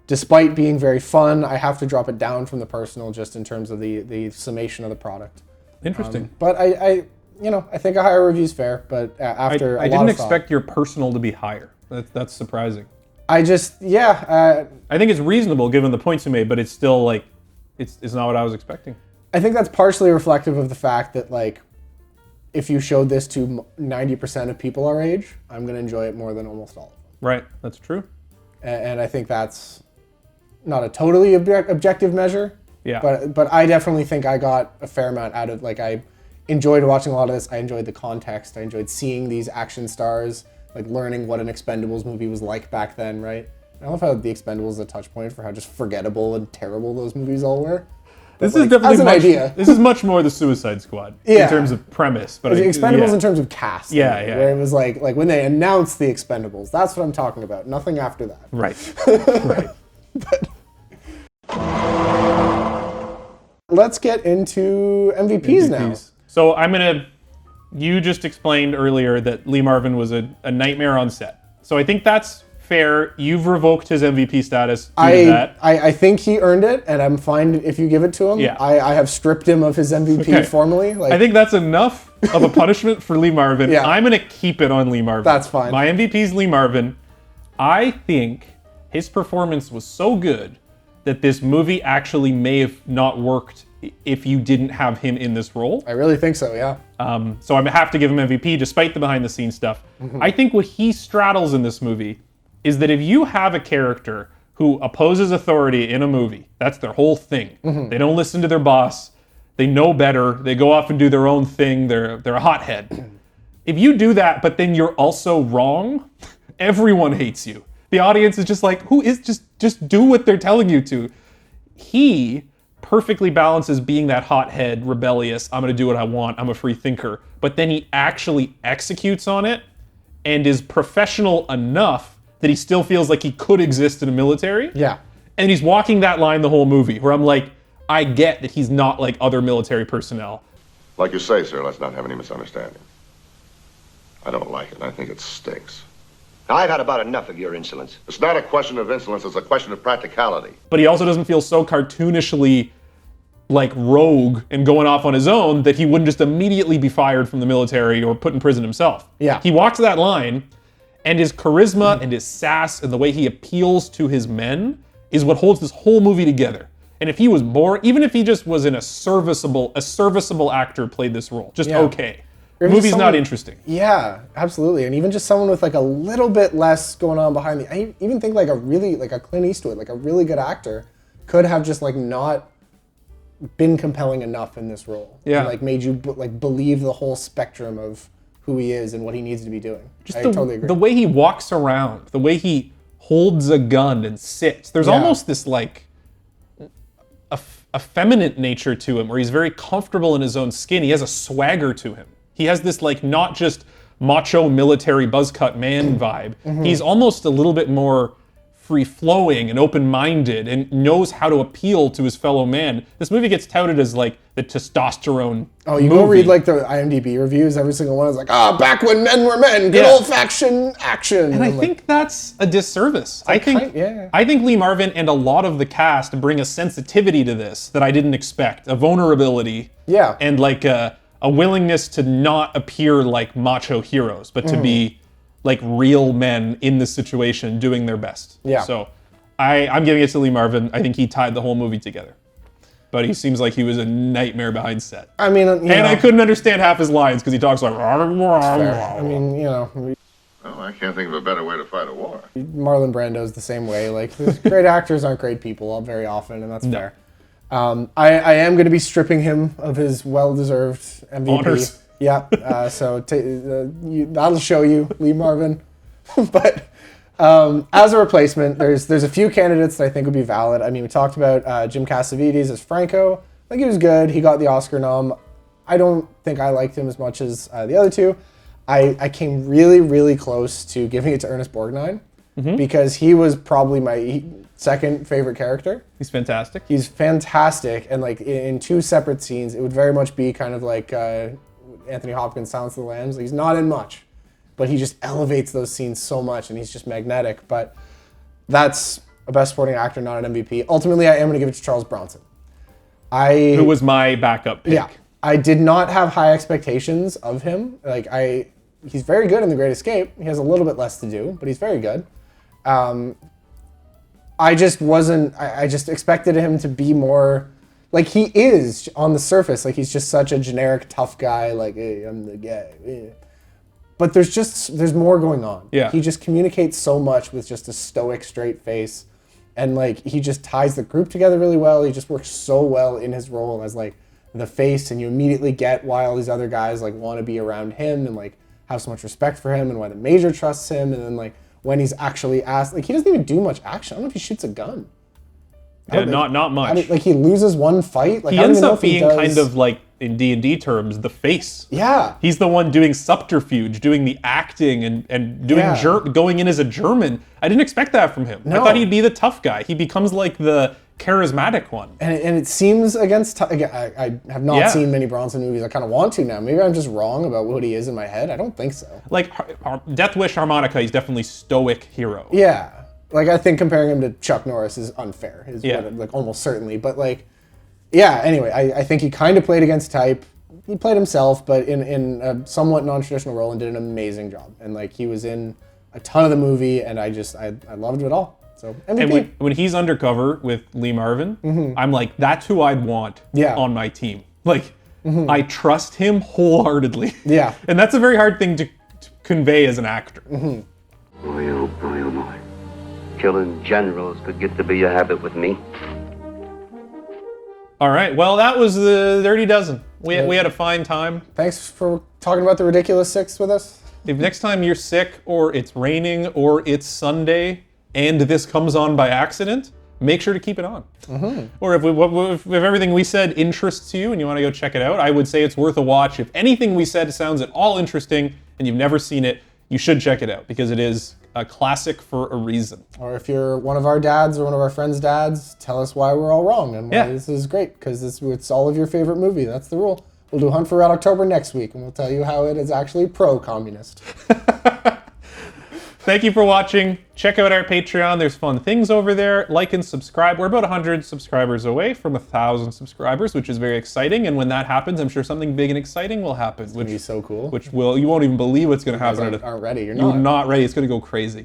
despite being very fun, I have to drop it down from the personal just in terms of the summation of the product. Interesting. But I think a higher review is fair. But after I didn't expect your personal to be higher. That's surprising. I just, I think it's reasonable given the points you made, but it's still like, it's not what I was expecting. I think that's partially reflective of the fact that, like, if you showed this to 90% of people our age, I'm going to enjoy it more than almost all of them. Right, that's true. And I think that's not a totally objective measure. Yeah. But I definitely think I got a fair amount out of, like, I enjoyed watching a lot of this. I enjoyed the context. I enjoyed seeing these action stars, like, learning what an Expendables movie was like back then, right? I love how the Expendables is a touch point for how just forgettable and terrible those movies all were. This is definitely as an idea. This is much more the Suicide Squad in terms of premise. But Expendables in terms of cast. Yeah. Where it was like when they announced the Expendables. That's what I'm talking about. Nothing after that. Right. Let's get into MVPs now. So you just explained earlier that Lee Marvin was a nightmare on set. So I think that's fair. You've revoked his MVP status due to that. I think he earned it, and I'm fine if you give it to him. Yeah. I have stripped him of his MVP formally. I think that's enough of a punishment for Lee Marvin. Yeah. I'm going to keep it on Lee Marvin. That's fine. My MVP is Lee Marvin. I think his performance was so good that this movie actually may have not worked if you didn't have him in this role. I really think so, yeah. So I have to give him MVP despite the behind-the-scenes stuff. Mm-hmm. I think what he straddles in this movie is that if you have a character who opposes authority in a movie, that's their whole thing. Mm-hmm. They don't listen to their boss. They know better. They go off and do their own thing. They're a hothead. If you do that, but then you're also wrong, everyone hates you. The audience is just like, who is just do what they're telling you to. He perfectly balances being that hothead, rebellious, I'm going to do what I want, I'm a free thinker, but then he actually executes on it and is professional enough that he still feels like he could exist in a military. Yeah. And he's walking that line the whole movie, where I'm like, I get that he's not like other military personnel. Like you say, sir, let's not have any misunderstanding. I don't like it, and I think it stinks. I've had about enough of your insolence. It's not a question of insolence, it's a question of practicality. But he also doesn't feel so cartoonishly like rogue and going off on his own that he wouldn't just immediately be fired from the military or put in prison himself. Yeah. He walks that line, and his charisma and his sass and the way he appeals to his men is what holds this whole movie together. And if he was more, even if he just was in a serviceable actor played this role, just okay. The movie's not interesting. Yeah, absolutely. And even just someone with like a little bit less going on behind the, I even think like a Clint Eastwood, like a really good actor could have just like not been compelling enough in this role. Yeah. And, like made you believe the whole spectrum of who he is and what he needs to be doing. I totally agree. The way he walks around, the way he holds a gun and sits, there's almost this like effeminate nature to him where he's very comfortable in his own skin. He has a swagger to him. He has this like not just macho military buzzcut man vibe. Mm-hmm. He's almost a little bit more free-flowing and open-minded and knows how to appeal to his fellow man. This movie gets touted as like the testosterone you movie. go read like the IMDb reviews, every single one is like, back when men were men, good old-fashioned action. And I think that's a disservice. I think Lee Marvin and a lot of the cast bring a sensitivity to this that I didn't expect, a vulnerability, and like a willingness to not appear like macho heroes, but to be like real men in this situation doing their best. Yeah. So I'm giving it to Lee Marvin. I think he tied the whole movie together. but he seems like he was a nightmare behind set. I mean, I couldn't understand half his lines because he talks like. I mean, Well, I can't think of a better way to fight a war. Marlon Brando's the same way. Like, great actors aren't great people very often, and that's fair. I am going to be stripping him of his well-deserved MVP. Honors. Yeah. So that'll show you, Lee Marvin. But as a replacement, there's a few candidates that I think would be valid. I mean, we talked about Jim Cassavetes as Franco. I think he was good. He got the Oscar nom. I don't think I liked him as much as the other two. I came really, really close to giving it to Ernest Borgnine because he was probably my second favorite character. He's fantastic. He's fantastic, and like in two separate scenes, it would very much be kind of like Anthony Hopkins' Silence of the Lambs. He's not in much, but he just elevates those scenes so much, and he's just magnetic. But that's a Best Supporting Actor, not an MVP. Ultimately, I am going to give it to Charles Bronson. Who was my backup pick. Yeah, I did not have high expectations of him. He's very good in The Great Escape. He has a little bit less to do, but he's very good. I just wasn't. I just expected him to be more like he is on the surface. Like he's just such a generic tough guy. Like, hey, I'm the guy. Yeah. But there's more going on. Yeah. He just communicates so much with just a stoic, straight face, and like he just ties the group together really well. He just works so well in his role as like the face, and you immediately get why all these other guys like want to be around him and like have so much respect for him, and why the Major trusts him, and then like when he's actually asked, like he doesn't even do much action. I don't know if he shoots a gun. Yeah, not much. Like he loses one fight. Like he ends up being kind of like in D&D terms the face. Yeah. He's the one doing subterfuge, doing the acting, and doing going in as a German. I didn't expect that from him. No. I thought he'd be the tough guy. He becomes like the charismatic one. And it seems against. Again, I have not seen many Bronson movies. I kind of want to now. Maybe I'm just wrong about what he is in my head. I don't think so. Like Death Wish Harmonica, he's definitely stoic hero. Yeah. Like I think comparing him to Chuck Norris is unfair. Like almost certainly. But like, yeah. Anyway, I think he kind of played against type. He played himself, but in a somewhat non-traditional role, and did an amazing job. And like he was in a ton of the movie, and I loved it all. So MVP. And when he's undercover with Lee Marvin, I'm like, that's who I'd want on my team. Like, I trust him wholeheartedly. Yeah. And that's a very hard thing to convey as an actor. Boy, oh boy, oh boy. Killing generals could get to be a habit with me. All right, well, that was the Dirty Dozen. We had a fine time. Thanks for talking about the Ridiculous Six with us. If next time you're sick, or it's raining, or it's Sunday, and this comes on by accident, make sure to keep it on. Or if everything we said interests you and you want to go check it out, I would say it's worth a watch. If anything we said sounds at all interesting and you've never seen it, you should check it out because it is a classic for a reason. Or if you're one of our dads or one of our friends' dads, tell us why we're all wrong and why this is great, because it's all of your favorite movie. That's the rule. We'll do Hunt for Red October next week, and we'll tell you how it is actually pro-communist. Thank you for watching. Check out our Patreon. There's fun things over there. Like and subscribe. We're about 100 subscribers away from 1,000 subscribers, which is very exciting. And when that happens, I'm sure something big and exciting will happen. Which be so cool. Which you won't even believe what's going to happen. You guys aren't ready. You're not ready. It's going to go crazy.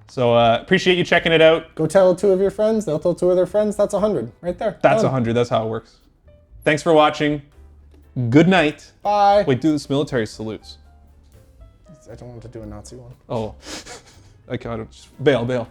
So appreciate you checking it out. Go tell 2 of your friends. They'll tell 2 of their friends. That's 100 right there. That's 100. That's how it works. Thanks for watching. Good night. Bye. Wait, do this military salutes. I don't want to do a Nazi one. Oh, I can't. Bail.